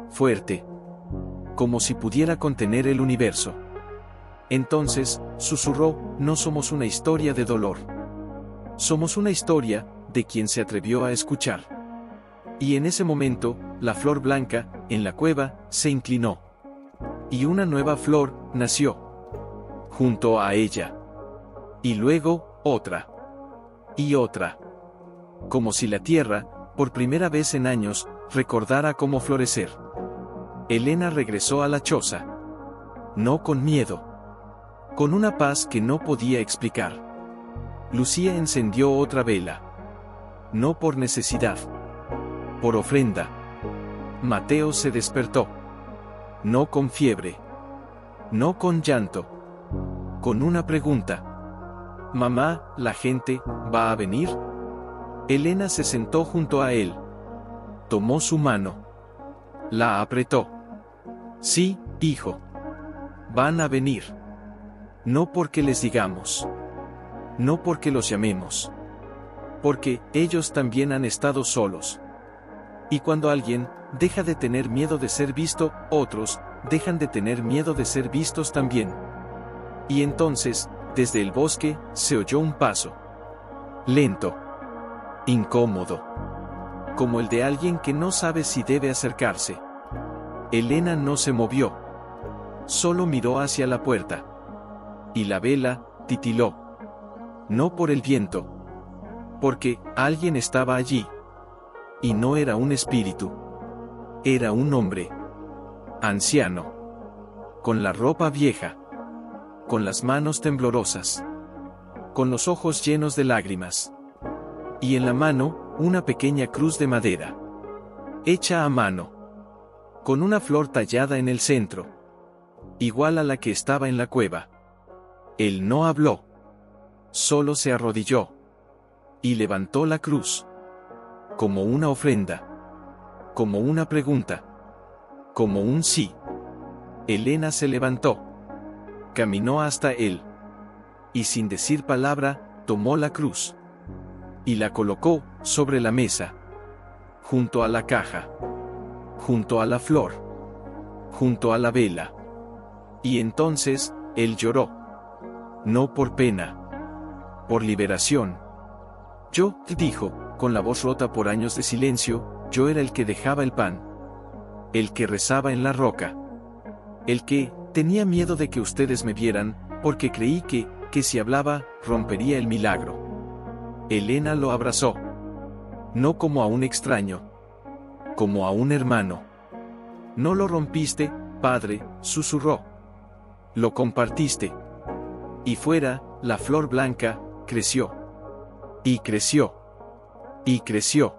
Fuerte. Como si pudiera contener el universo. Entonces, susurró, no somos una historia de dolor. Somos una historia de quien se atrevió a escuchar. Y en ese momento, la flor blanca, en la cueva, se inclinó. Y una nueva flor nació. Junto a ella. Y luego, otra. Y otra. Como si la tierra, por primera vez en años, recordara cómo florecer. Elena regresó a la choza. No con miedo. Con una paz que no podía explicar. Lucía encendió otra vela. No por necesidad. Por ofrenda. Mateo se despertó. No con fiebre. No con llanto. Con una pregunta. Mamá, ¿la gente va a venir? Elena se sentó junto a él. Tomó su mano. La apretó. Sí, hijo. Van a venir. No porque les digamos. No porque los llamemos. Porque ellos también han estado solos. Y cuando alguien deja de tener miedo de ser visto, otros dejan de tener miedo de ser vistos también. Y entonces, desde el bosque, se oyó un paso. Lento. Incómodo. Como el de alguien que no sabe si debe acercarse. Elena no se movió. Solo miró hacia la puerta. Y la vela titiló. No por el viento. Porque alguien estaba allí. Y no era un espíritu. Era un hombre. Anciano. Con la ropa vieja. Con las manos temblorosas. Con los ojos llenos de lágrimas. Y en la mano, una pequeña cruz de madera. Hecha a mano. Con una flor tallada en el centro. Igual a la que estaba en la cueva. Él no habló. Solo se arrodilló. Y levantó la cruz. Como una ofrenda. Como una pregunta. Como un sí. Elena se levantó. Caminó hasta él. Y sin decir palabra, tomó la cruz. Y la colocó sobre la mesa. Junto a la caja. Junto a la flor. Junto a la vela. Y entonces, él lloró. No por pena. Por liberación. Yo, dijo, con la voz rota por años de silencio, yo era el que dejaba el pan. El que rezaba en la roca. El que tenía miedo de que ustedes me vieran, porque creí que si hablaba, rompería el milagro. Elena lo abrazó. No como a un extraño. Como a un hermano. No lo rompiste, padre, susurró. Lo compartiste. Y fuera, la flor blanca, creció. Y creció. Y creció.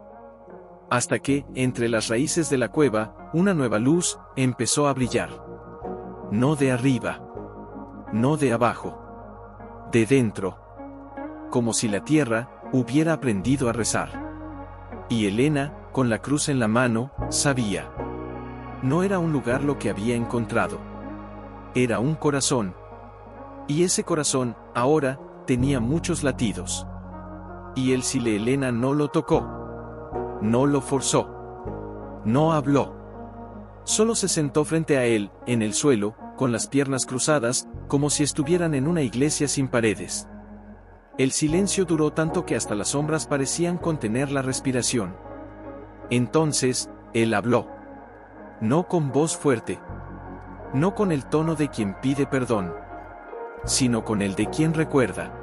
Hasta que, entre las raíces de la cueva, una nueva luz empezó a brillar. No de arriba. No de abajo. De dentro. Como si la tierra hubiera aprendido a rezar. Y Elena, con la cruz en la mano, sabía. No era un lugar lo que había encontrado. Era un corazón. Y ese corazón, ahora, tenía muchos latidos. Y el si Elena no lo tocó. No lo forzó. No habló. Solo se sentó frente a él, en el suelo, con las piernas cruzadas, como si estuvieran en una iglesia sin paredes. El silencio duró tanto que hasta las sombras parecían contener la respiración. Entonces, él habló. No con voz fuerte. No con el tono de quien pide perdón. Sino con el de quien recuerda.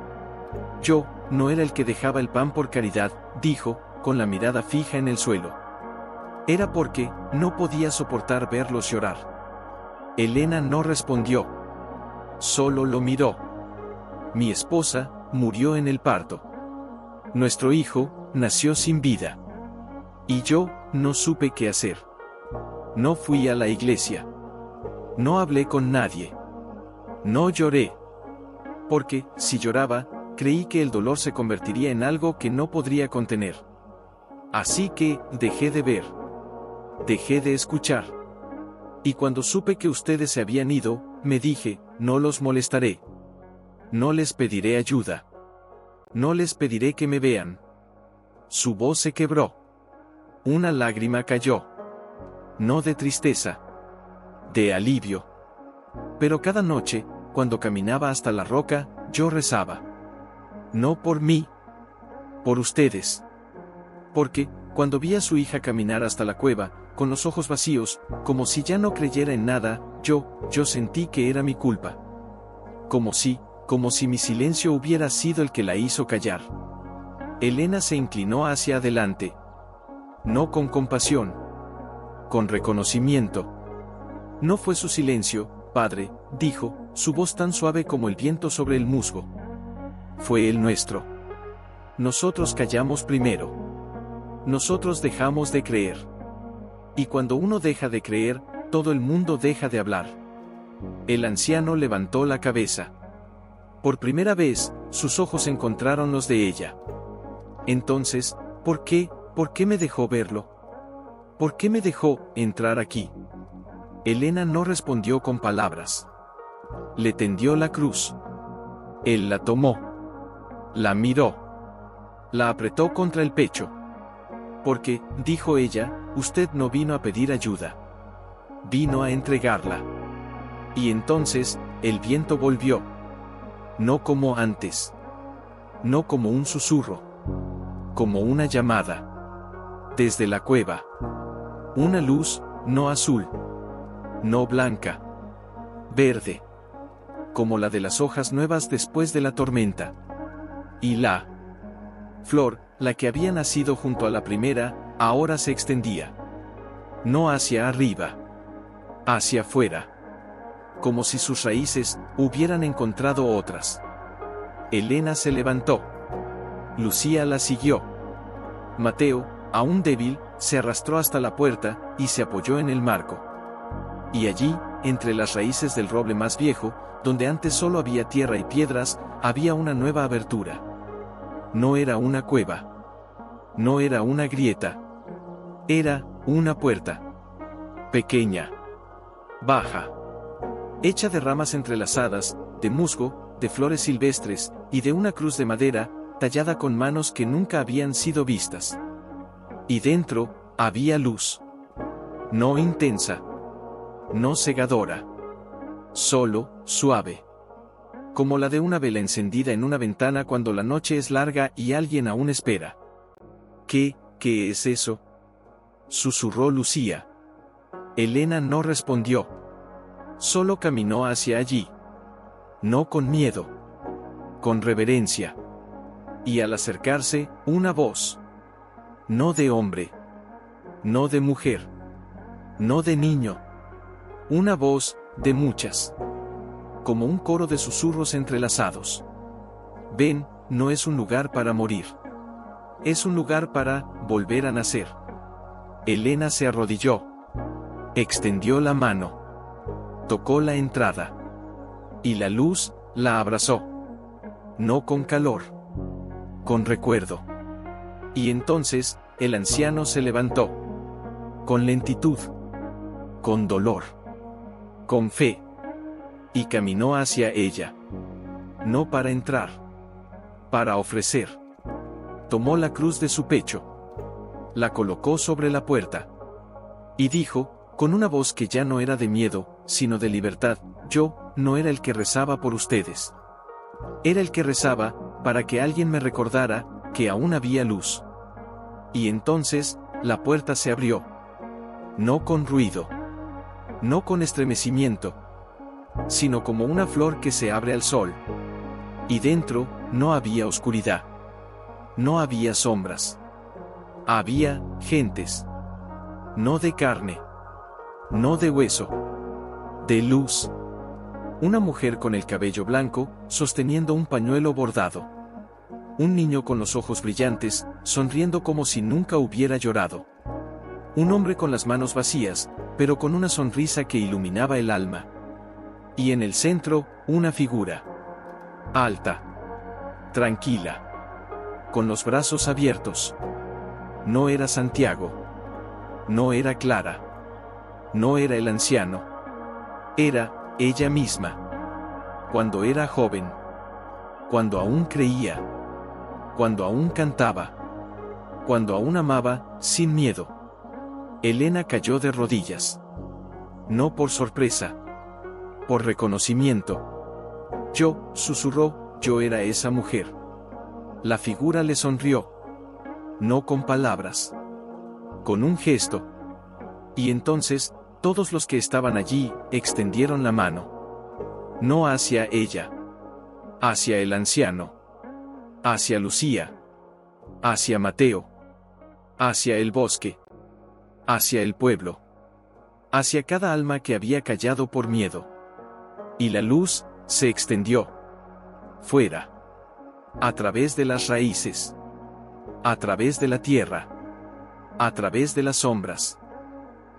Yo, no era el que dejaba el pan por caridad, dijo, con la mirada fija en el suelo. Era porque, no podía soportar verlos llorar. Elena no respondió. Solo lo miró. Mi esposa, murió en el parto. Nuestro hijo, nació sin vida. Y yo, no supe qué hacer. No fui a la iglesia. No hablé con nadie. No lloré. Porque, si lloraba, creí que el dolor se convertiría en algo que no podría contener. Así que, dejé de ver. Dejé de escuchar. Y cuando supe que ustedes se habían ido, me dije, no los molestaré. No les pediré ayuda. No les pediré que me vean. Su voz se quebró. Una lágrima cayó. No de tristeza. De alivio. Pero cada noche, cuando caminaba hasta la roca, yo rezaba. No por mí. Por ustedes. Porque, cuando vi a su hija caminar hasta la cueva, con los ojos vacíos, como si ya no creyera en nada, yo sentí que era mi culpa. Como si mi silencio hubiera sido el que la hizo callar. Elena se inclinó hacia adelante. No con compasión. Con reconocimiento. No fue su silencio, padre, dijo, su voz tan suave como el viento sobre el musgo. Fue el nuestro. Nosotros callamos primero. Nosotros dejamos de creer. Y cuando uno deja de creer, todo el mundo deja de hablar. El anciano levantó la cabeza. Por primera vez, sus ojos encontraron los de ella. Entonces, ¿por qué me dejó verlo? ¿Por qué me dejó entrar aquí? Elena no respondió con palabras. Le tendió la cruz. Él la tomó. La miró. La apretó contra el pecho. Porque, dijo ella, usted no vino a pedir ayuda. Vino a entregarla. Y entonces, el viento volvió. No como antes. No como un susurro. Como una llamada. Desde la cueva. Una luz, no azul. No blanca. Verde. Como la de las hojas nuevas después de la tormenta. Y la flor, la que había nacido junto a la primera, ahora se extendía. No hacia arriba. Hacia afuera. Como si sus raíces hubieran encontrado otras. Elena se levantó. Lucía la siguió. Mateo, aún débil, se arrastró hasta la puerta y se apoyó en el marco. Y allí, entre las raíces del roble más viejo, donde antes solo había tierra y piedras, había una nueva abertura. No era una cueva. No era una grieta. Era una puerta. Pequeña. Baja. Hecha de ramas entrelazadas, de musgo, de flores silvestres, y de una cruz de madera, tallada con manos que nunca habían sido vistas. Y dentro, había luz. No intensa. No cegadora. Solo, suave. Como la de una vela encendida en una ventana cuando la noche es larga y alguien aún espera. ¿Qué es eso?, susurró Lucía. Elena no respondió. Solo caminó hacia allí. No con miedo. Con reverencia. Y al acercarse, una voz. No de hombre. No de mujer. No de niño. Una voz, de muchas. Como un coro de susurros entrelazados. Ven, no es un lugar para morir. Es un lugar para volver a nacer. Elena se arrodilló. Extendió la mano. Tocó la entrada. Y la luz la abrazó. No con calor. Con recuerdo. Y entonces, el anciano se levantó. Con lentitud. Con dolor. Con fe. Y caminó hacia ella. No para entrar. Para ofrecer. Tomó la cruz de su pecho. La colocó sobre la puerta. Y dijo, con una voz que ya no era de miedo, sino de libertad, yo no era el que rezaba por ustedes. Era el que rezaba, para que alguien me recordara, que aún había luz. Y entonces, la puerta se abrió. No con ruido. No con estremecimiento. Sino como una flor que se abre al sol. Y dentro, no había oscuridad. No había sombras. Había gentes. No de carne. No de hueso. De luz. Una mujer con el cabello blanco, sosteniendo un pañuelo bordado. Un niño con los ojos brillantes, sonriendo como si nunca hubiera llorado. Un hombre con las manos vacías, pero con una sonrisa que iluminaba el alma. Y en el centro, una figura. Alta. Tranquila. Con los brazos abiertos. No era Santiago. No era Clara. No era el anciano. Era ella misma. Cuando era joven. Cuando aún creía. Cuando aún cantaba. Cuando aún amaba, sin miedo. Elena cayó de rodillas. No por sorpresa. Por reconocimiento. Yo, susurró, yo era esa mujer. La figura le sonrió. No con palabras. Con un gesto. Y entonces, todos los que estaban allí, extendieron la mano. No hacia ella. Hacia el anciano. Hacia Lucía. Hacia Mateo. Hacia el bosque. Hacia el pueblo. Hacia cada alma que había callado por miedo. Y la luz se extendió. Fuera. A través de las raíces. A través de la tierra. A través de las sombras.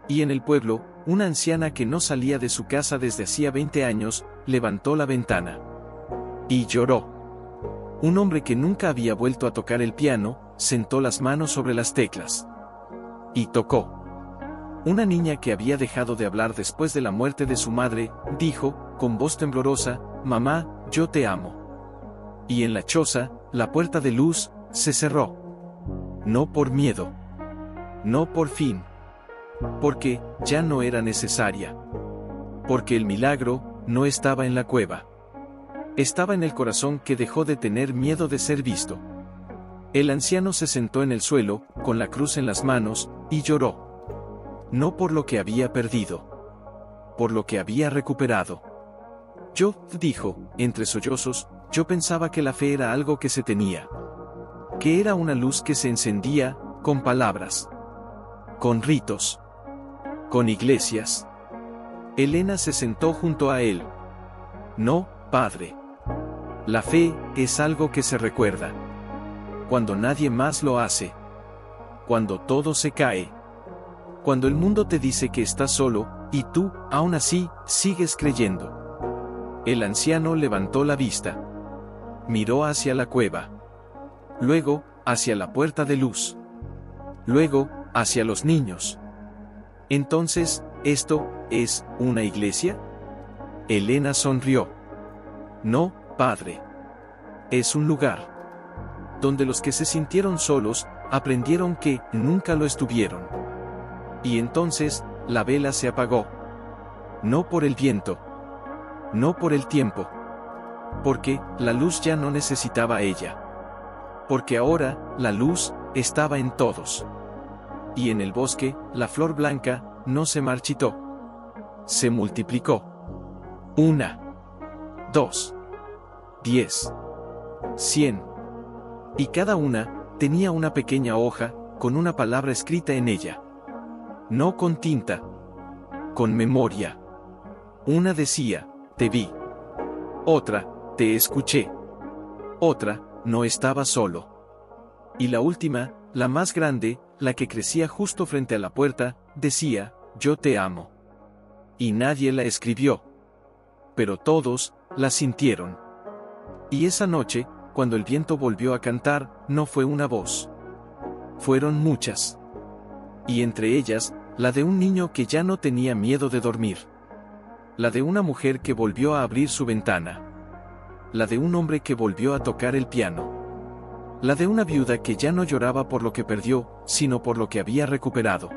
Y en el pueblo, una anciana que no salía de su casa desde hacía 20 años, levantó la ventana. Y lloró. Un hombre que nunca había vuelto a tocar el piano, sentó las manos sobre las teclas. Y tocó. Una niña que había dejado de hablar después de la muerte de su madre, dijo, con voz temblorosa, «Mamá, yo te amo». Y en la choza, la puerta de luz, se cerró. No por miedo. No por fin. Porque, ya no era necesaria. Porque el milagro, no estaba en la cueva. Estaba en el corazón que dejó de tener miedo de ser visto. El anciano se sentó en el suelo, con la cruz en las manos, y lloró. No por lo que había perdido. Por lo que había recuperado. Yo, dijo, entre sollozos, yo pensaba que la fe era algo que se tenía. Que era una luz que se encendía, con palabras. Con ritos. Con iglesias. Elena se sentó junto a él. No, padre. La fe es algo que se recuerda. Cuando nadie más lo hace. Cuando todo se cae. Cuando el mundo te dice que estás solo, y tú, aún así, sigues creyendo. El anciano levantó la vista. Miró hacia la cueva. Luego, hacia la puerta de luz. Luego, hacia los niños. Entonces, ¿esto es una iglesia? Elena sonrió. No, padre. Es un lugar. Donde los que se sintieron solos, aprendieron que nunca lo estuvieron. Y entonces, la vela se apagó. No por el viento. No por el tiempo. Porque, la luz ya no necesitaba a ella. Porque ahora, la luz, estaba en todos. Y en el bosque, la flor blanca, no se marchitó. Se multiplicó. 1, 2, 10, 100. Y cada una, tenía una pequeña hoja, con una palabra escrita en ella. No con tinta. Con memoria. Una decía, te vi. Otra, te escuché. Otra, no estaba solo. Y la última, la más grande, la que crecía justo frente a la puerta, decía, yo te amo. Y nadie la escribió. Pero todos, la sintieron. Y esa noche, cuando el viento volvió a cantar, no fue una voz. Fueron muchas. Y entre ellas, la de un niño que ya no tenía miedo de dormir. La de una mujer que volvió a abrir su ventana. La de un hombre que volvió a tocar el piano. La de una viuda que ya no lloraba por lo que perdió, sino por lo que había recuperado.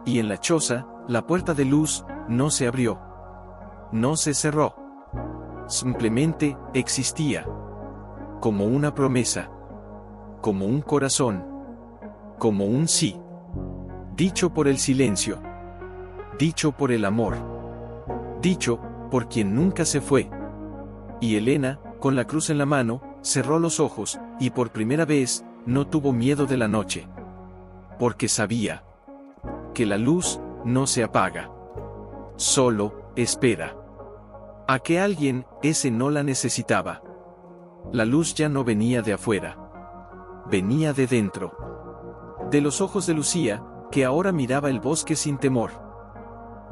Y en la choza, la puerta de luz, no se abrió. No se cerró. Simplemente, existía. Como una promesa. Como un corazón. Como un sí. Dicho por el silencio. Dicho por el amor. Dicho, por quien nunca se fue. Y Elena, con la cruz en la mano, cerró los ojos, y por primera vez, no tuvo miedo de la noche. Porque sabía que la luz no se apaga. Solo espera a que alguien, ese no la necesitaba. La luz ya no venía de afuera. Venía de dentro. De los ojos de Lucía, que ahora miraba el bosque sin temor.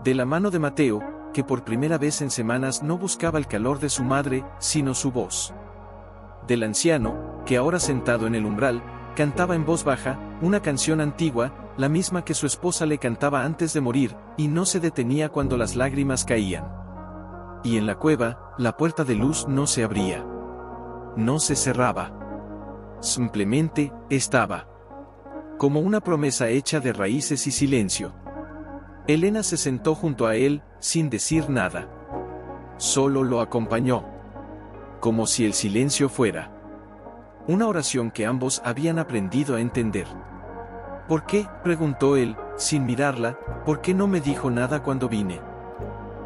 De la mano de Mateo, que por primera vez en semanas no buscaba el calor de su madre, sino su voz. Del anciano, que ahora sentado en el umbral, cantaba en voz baja, una canción antigua, la misma que su esposa le cantaba antes de morir, y no se detenía cuando las lágrimas caían. Y en la cueva, la puerta de luz no se abría. No se cerraba. Simplemente, estaba. Como una promesa hecha de raíces y silencio. Elena se sentó junto a él, sin decir nada. Solo lo acompañó. Como si el silencio fuera una oración que ambos habían aprendido a entender. ¿Por qué?, preguntó él, sin mirarla, ¿por qué no me dijo nada cuando vine?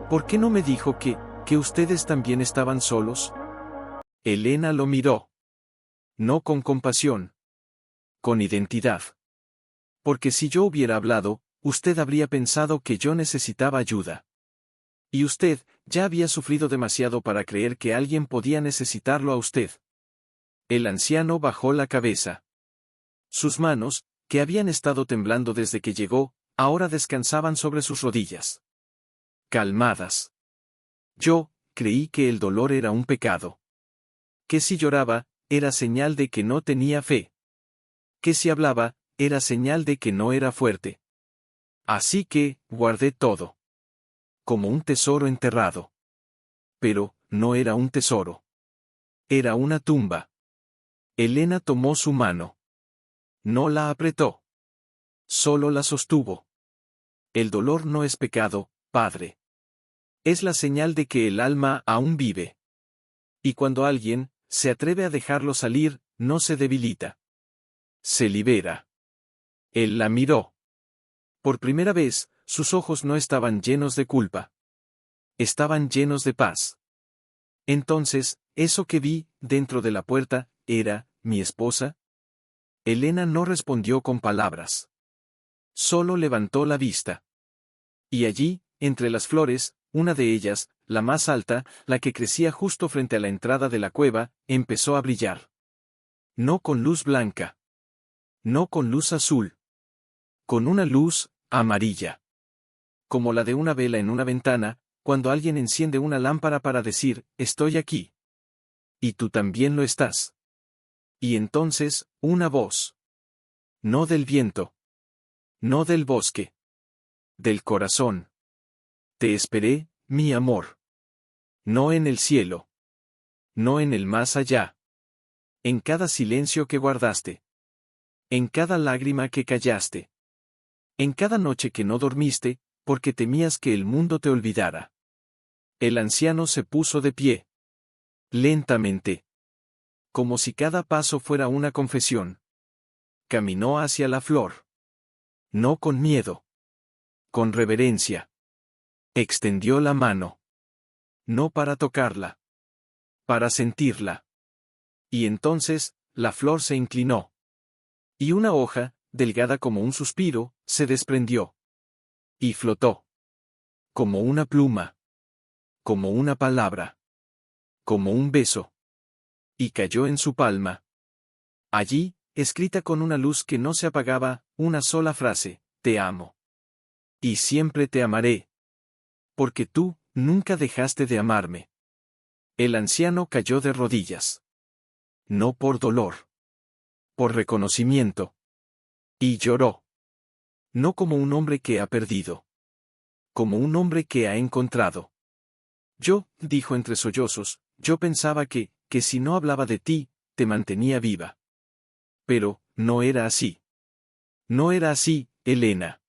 ¿Por qué no me dijo que ustedes también estaban solos? Elena lo miró. No con compasión. Con identidad. Porque si yo hubiera hablado, usted habría pensado que yo necesitaba ayuda. Y usted, ya había sufrido demasiado para creer que alguien podía necesitarlo a usted. El anciano bajó la cabeza. Sus manos, que habían estado temblando desde que llegó, ahora descansaban sobre sus rodillas. Calmadas. Yo, creí que el dolor era un pecado. Que si lloraba, era señal de que no tenía fe. Que si hablaba, era señal de que no era fuerte. Así que, guardé todo. Como un tesoro enterrado. Pero, no era un tesoro. Era una tumba. Elena tomó su mano. No la apretó. Solo la sostuvo. El dolor no es pecado, padre. Es la señal de que el alma aún vive. Y cuando alguien se atreve a dejarlo salir, no se debilita. Se libera. Él la miró. Por primera vez, sus ojos no estaban llenos de culpa. Estaban llenos de paz. Entonces, eso que vi, dentro de la puerta, ¿era mi esposa? Elena no respondió con palabras. Solo levantó la vista. Y allí, entre las flores, una de ellas, la más alta, la que crecía justo frente a la entrada de la cueva, empezó a brillar. No con luz blanca. No con luz azul. Con una luz amarilla. Como la de una vela en una ventana, cuando alguien enciende una lámpara para decir, estoy aquí. Y tú también lo estás. Y entonces, una voz. No del viento. No del bosque. Del corazón. Te esperé, mi amor. No en el cielo. No en el más allá. En cada silencio que guardaste. En cada lágrima que callaste. En cada noche que no dormiste, porque temías que el mundo te olvidara. El anciano se puso de pie. Lentamente. Como si cada paso fuera una confesión. Caminó hacia la flor. No con miedo. Con reverencia. Extendió la mano. No para tocarla. Para sentirla. Y entonces, la flor se inclinó. Y una hoja, delgada como un suspiro, se desprendió. Y flotó. Como una pluma. Como una palabra. Como un beso. Y cayó en su palma. Allí, escrita con una luz que no se apagaba, una sola frase, te amo. Y siempre te amaré. Porque tú, nunca dejaste de amarme. El anciano cayó de rodillas. No por dolor. Por reconocimiento. Y lloró. No como un hombre que ha perdido. Como un hombre que ha encontrado. Yo, dijo entre sollozos, yo pensaba que si no hablaba de ti, te mantenía viva. Pero, no era así. No era así, Elena.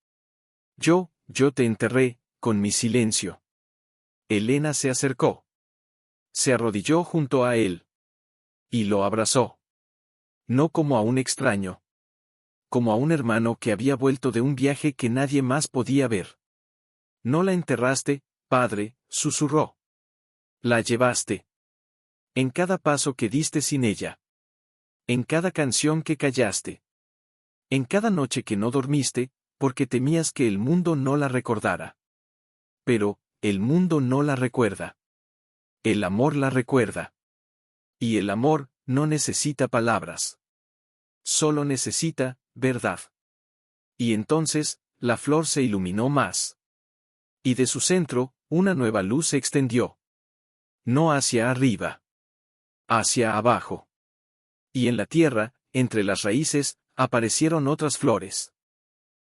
Yo te enterré, con mi silencio. Elena se acercó. Se arrodilló junto a él. Y lo abrazó. No como a un extraño. Como a un hermano que había vuelto de un viaje que nadie más podía ver. No la enterraste, padre, susurró. La llevaste. En cada paso que diste sin ella. En cada canción que callaste. En cada noche que no dormiste, porque temías que el mundo no la recordara. Pero, el mundo no la recuerda. El amor la recuerda. Y el amor no necesita palabras. Solo necesita verdad. Y entonces, la flor se iluminó más. Y de su centro, una nueva luz se extendió. No hacia arriba. Hacia abajo. Y en la tierra, entre las raíces, aparecieron otras flores.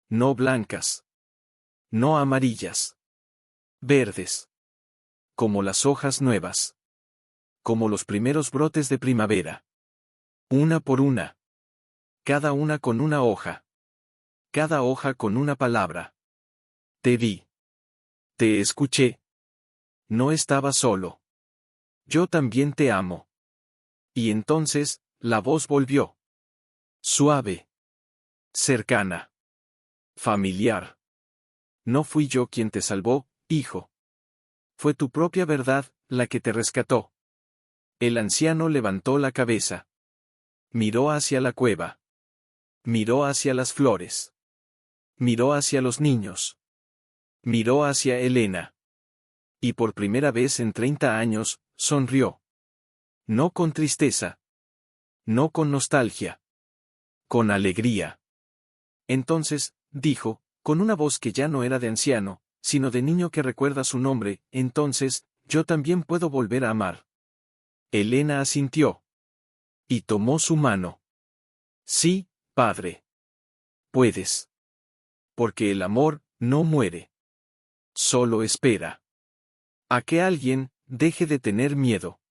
No blancas. No amarillas. Verdes. Como las hojas nuevas. Como los primeros brotes de primavera. Una por una. Cada una con una hoja. Cada hoja con una palabra. Te vi. Te escuché. No estaba solo. Yo también te amo. Y entonces, la voz volvió. Suave. Cercana. Familiar. No fui yo quien te salvó, hijo. Fue tu propia verdad, la que te rescató. El anciano levantó la cabeza. Miró hacia la cueva. Miró hacia las flores. Miró hacia los niños. Miró hacia Elena. Y por primera vez en 30 años, sonrió. No con tristeza. No con nostalgia. Con alegría. Entonces, dijo, con una voz que ya no era de anciano, sino de niño que recuerda su nombre, entonces, yo también puedo volver a amar. Elena asintió. Y tomó su mano. Sí, padre. Puedes. Porque el amor no muere. Solo espera. A que alguien deje de tener miedo.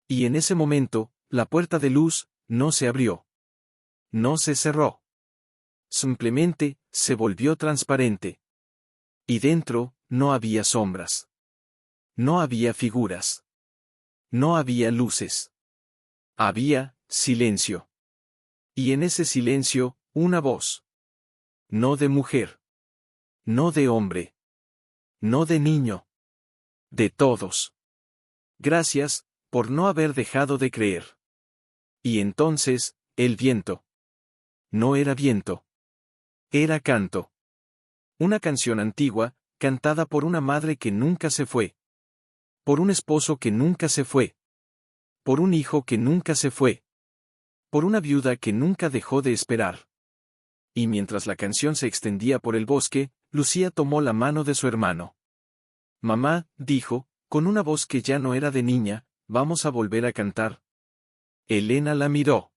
Y en ese momento, la puerta de luz no se abrió. No se cerró. Simplemente, se volvió transparente. Y dentro, no había sombras. No había figuras. No había luces. Había silencio. Y en ese silencio, una voz. No de mujer. No de hombre. No de niño. De todos. Gracias, por no haber dejado de creer. Y entonces, el viento. No era viento. Era canto. Una canción antigua, cantada por una madre que nunca se fue. Por un esposo que nunca se fue. Por un hijo que nunca se fue. Por una viuda que nunca dejó de esperar. Y mientras la canción se extendía por el bosque, Lucía tomó la mano de su hermano. Mamá, dijo, con una voz que ya no era de niña, vamos a volver a cantar. Elena la miró.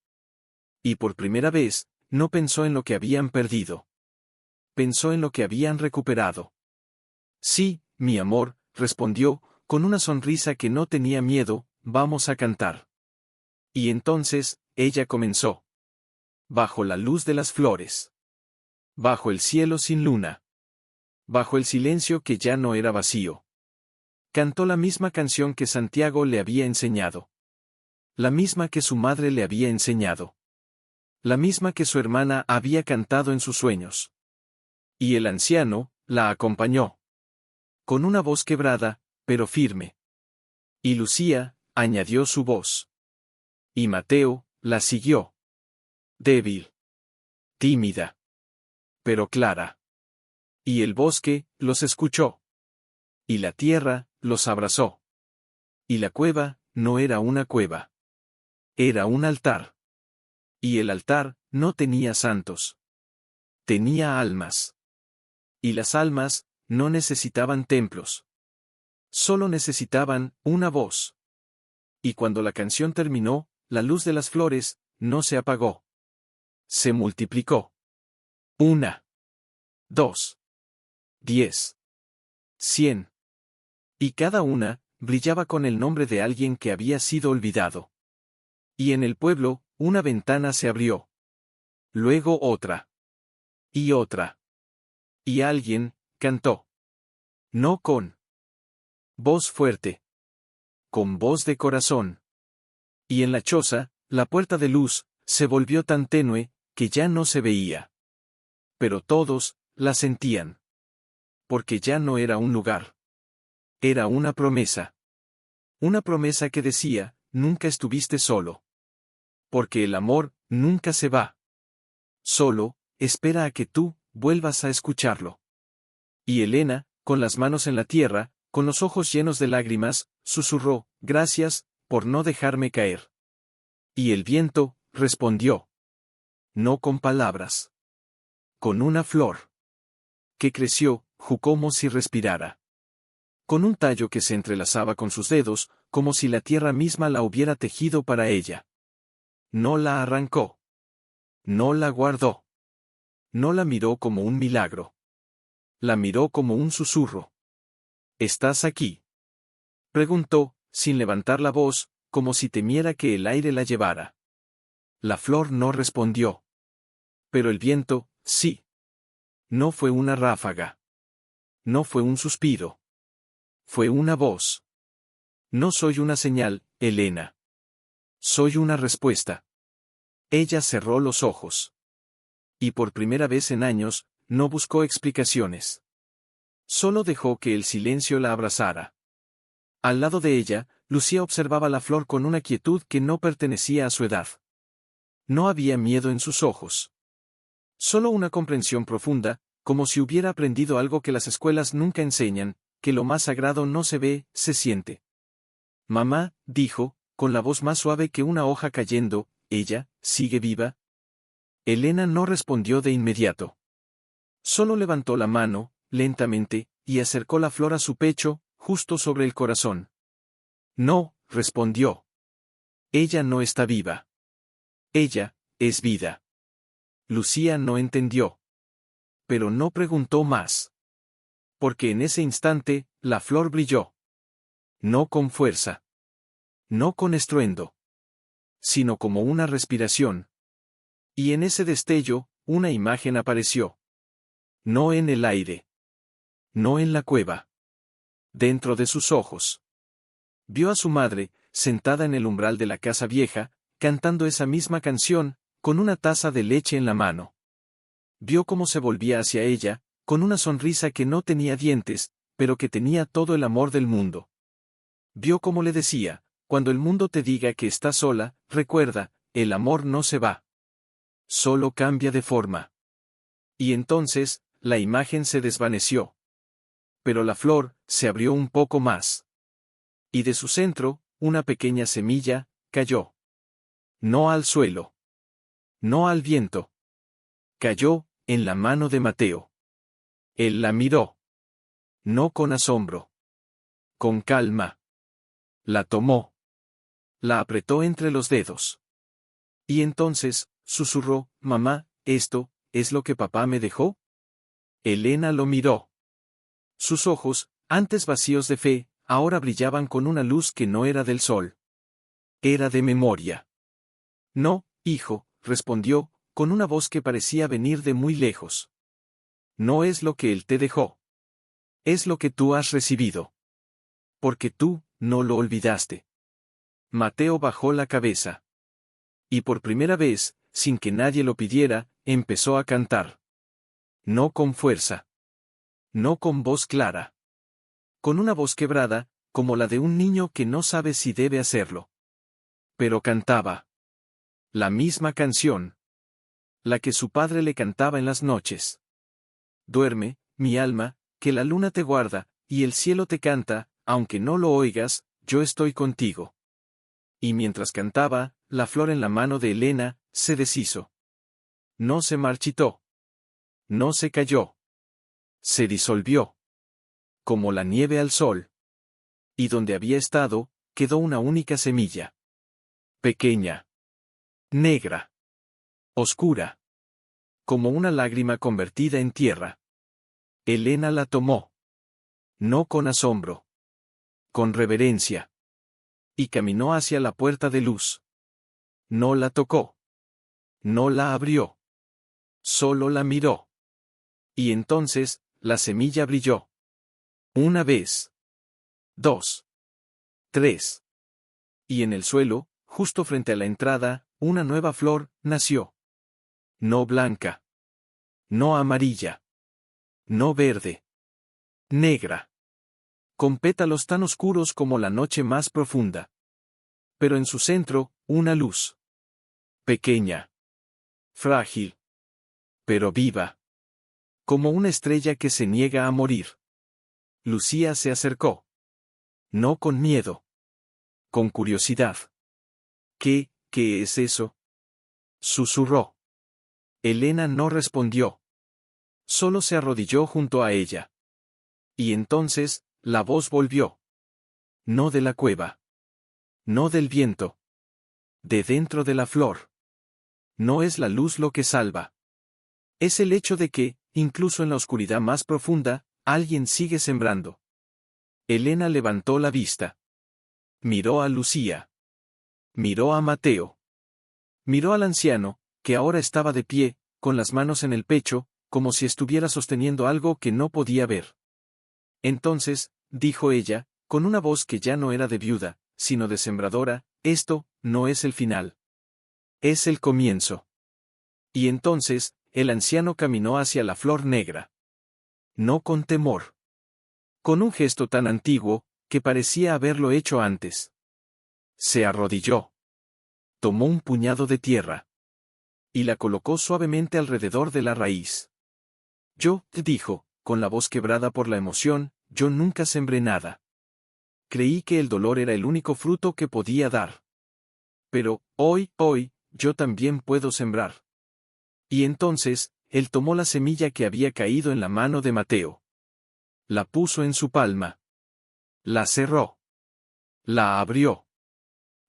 Y por primera vez, no pensó en lo que habían perdido. Pensó en lo que habían recuperado. Sí, mi amor, respondió, con una sonrisa que no tenía miedo, vamos a cantar. Y entonces, ella comenzó. Bajo la luz de las flores. Bajo el cielo sin luna. Bajo el silencio que ya no era vacío. Cantó la misma canción que Santiago le había enseñado. La misma que su madre le había enseñado. La misma que su hermana había cantado en sus sueños. Y el anciano, la acompañó. Con una voz quebrada, pero firme. Y Lucía, añadió su voz. Y Mateo, la siguió. Débil. Tímida. Pero clara. Y el bosque, los escuchó. Y la tierra, los abrazó. Y la cueva, no era una cueva. Era un altar. Y el altar, no tenía santos. Tenía almas. Y las almas, no necesitaban templos. Solo necesitaban una voz. Y cuando la canción terminó, la luz de las flores, no se apagó. Se multiplicó. 1, 2, 10, 100. Y cada una, brillaba con el nombre de alguien que había sido olvidado. Y en el pueblo, una ventana se abrió. Luego otra. Y otra. Y alguien, cantó. No con voz fuerte. Con voz de corazón. Y en la choza, la puerta de luz, se volvió tan tenue, que ya no se veía. Pero todos, la sentían. Porque ya no era un lugar. Era una promesa. Una promesa que decía, nunca estuviste solo. Porque el amor nunca se va. Solo, espera a que tú vuelvas a escucharlo. Y Elena, con las manos en la tierra, con los ojos llenos de lágrimas, susurró, gracias, por no dejarme caer. Y el viento respondió. No con palabras. Con una flor. Que creció, como si respirara. Con un tallo que se entrelazaba con sus dedos, como si la tierra misma la hubiera tejido para ella. No la arrancó. No la guardó. No la miró como un milagro. La miró como un susurro. ¿Estás aquí? Preguntó, sin levantar la voz, como si temiera que el aire la llevara. La flor no respondió. Pero el viento, sí. No fue una ráfaga. No fue un suspiro. Fue una voz. No soy una señal, Elena. Soy una respuesta. Ella cerró los ojos. Y por primera vez en años, no buscó explicaciones. Solo dejó que el silencio la abrazara. Al lado de ella, Lucía observaba la flor con una quietud que no pertenecía a su edad. No había miedo en sus ojos. Solo una comprensión profunda, como si hubiera aprendido algo que las escuelas nunca enseñan, que lo más sagrado no se ve, se siente. Mamá, dijo, con la voz más suave que una hoja cayendo, ¿ella sigue viva? Elena no respondió de inmediato. Solo levantó la mano, lentamente, y acercó la flor a su pecho, justo sobre el corazón. No, respondió. Ella no está viva. Ella, es vida. Lucía no entendió. Pero no preguntó más. Porque en ese instante, la flor brilló. No con fuerza. No con estruendo. Sino como una respiración. Y en ese destello, una imagen apareció. No en el aire. No en la cueva. Dentro de sus ojos. Vio a su madre, sentada en el umbral de la casa vieja, cantando esa misma canción, con una taza de leche en la mano. Vio cómo se volvía hacia ella, con una sonrisa que no tenía dientes, pero que tenía todo el amor del mundo. Vio cómo le decía, cuando el mundo te diga que estás sola, recuerda, el amor no se va. Solo cambia de forma. Y entonces, la imagen se desvaneció. Pero la flor, se abrió un poco más. Y de su centro, una pequeña semilla, cayó. No al suelo. No al viento. Cayó, en la mano de Mateo. Él la miró. No con asombro. Con calma. La tomó. La apretó entre los dedos. Y entonces, susurró, mamá, ¿esto es lo que papá me dejó? Elena lo miró. Sus ojos, antes vacíos de fe, ahora brillaban con una luz que no era del sol. Era de memoria. No, hijo, respondió, con una voz que parecía venir de muy lejos. No es lo que él te dejó. Es lo que tú has recibido. Porque tú, no lo olvidaste. Mateo bajó la cabeza. Y por primera vez, sin que nadie lo pidiera, empezó a cantar. No con fuerza. No con voz clara. Con una voz quebrada, como la de un niño que no sabe si debe hacerlo. Pero cantaba. La misma canción. La que su padre le cantaba en las noches. Duerme, mi alma, que la luna te guarda, y el cielo te canta, aunque no lo oigas, yo estoy contigo. Y mientras cantaba, la flor en la mano de Elena, se deshizo. No se marchitó. No se cayó. Se disolvió. Como la nieve al sol. Y donde había estado, quedó una única semilla. Pequeña. Negra. Oscura. Como una lágrima convertida en tierra. Elena la tomó. No con asombro. Con reverencia. Y caminó hacia la puerta de luz. No la tocó. No la abrió. Solo la miró. Y entonces, la semilla brilló. Una vez. 2. 3. Y en el suelo, justo frente a la entrada, una nueva flor, nació. No blanca. No amarilla. No verde. Negra. Con pétalos tan oscuros como la noche más profunda. pero en su centro, una luz. Pequeña. Frágil. Pero viva. Como una estrella que se niega a morir. Lucía se acercó. No con miedo. Con curiosidad. ¿Qué es eso? Susurró. Elena no respondió. Solo se arrodilló junto a ella. Y entonces, la voz volvió. No de la cueva. No del viento. De dentro de la flor. No es la luz lo que salva. Es el hecho de que, incluso en la oscuridad más profunda, alguien sigue sembrando. Elena levantó la vista. Miró a Lucía. Miró a Mateo. Miró al anciano, que ahora estaba de pie, con las manos en el pecho, como si estuviera sosteniendo algo que no podía ver. Entonces, dijo ella, con una voz que ya no era de viuda, sino de sembradora, esto no es el final. Es el comienzo. Y entonces, el anciano caminó hacia la flor negra. No con temor. Con un gesto tan antiguo, que parecía haberlo hecho antes. Se arrodilló. Tomó un puñado de tierra. Y la colocó suavemente alrededor de la raíz. Yo, dijo, con la voz quebrada por la emoción, yo nunca sembré nada. Creí que el dolor era el único fruto que podía dar. Pero, hoy, yo también puedo sembrar. Y entonces, él tomó la semilla que había caído en la mano de Mateo. La puso en su palma. La cerró. La abrió.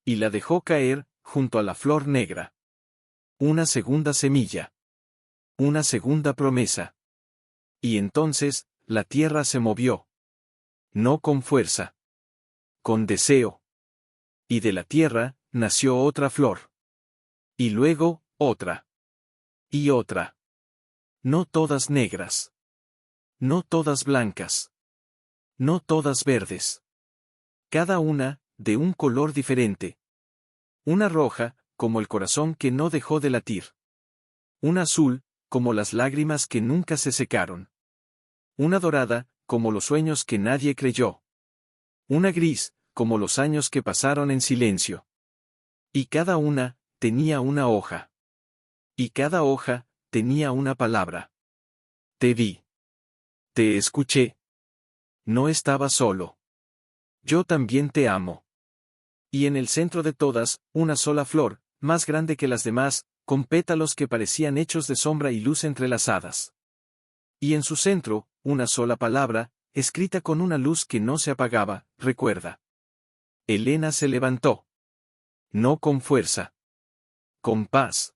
Y la dejó caer, junto a la flor negra. Una segunda semilla. Una segunda promesa. Y entonces, la tierra se movió. No con fuerza. Con deseo. Y de la tierra, nació otra flor. Y luego, otra. Y otra. No todas negras. No todas blancas. No todas verdes. Cada una, de un color diferente. Una roja, como el corazón que no dejó de latir. Una azul, como las lágrimas que nunca se secaron. Una dorada, como los sueños que nadie creyó. Una gris, como los años que pasaron en silencio. Y cada una, tenía una hoja. Y cada hoja, tenía una palabra. Te vi. Te escuché. No estaba solo. Yo también te amo. Y en el centro de todas, una sola flor, más grande que las demás, con pétalos que parecían hechos de sombra y luz entrelazadas. Y en su centro, una sola palabra, escrita con una luz que no se apagaba, recuerda. Elena se levantó. No con fuerza. Con paz.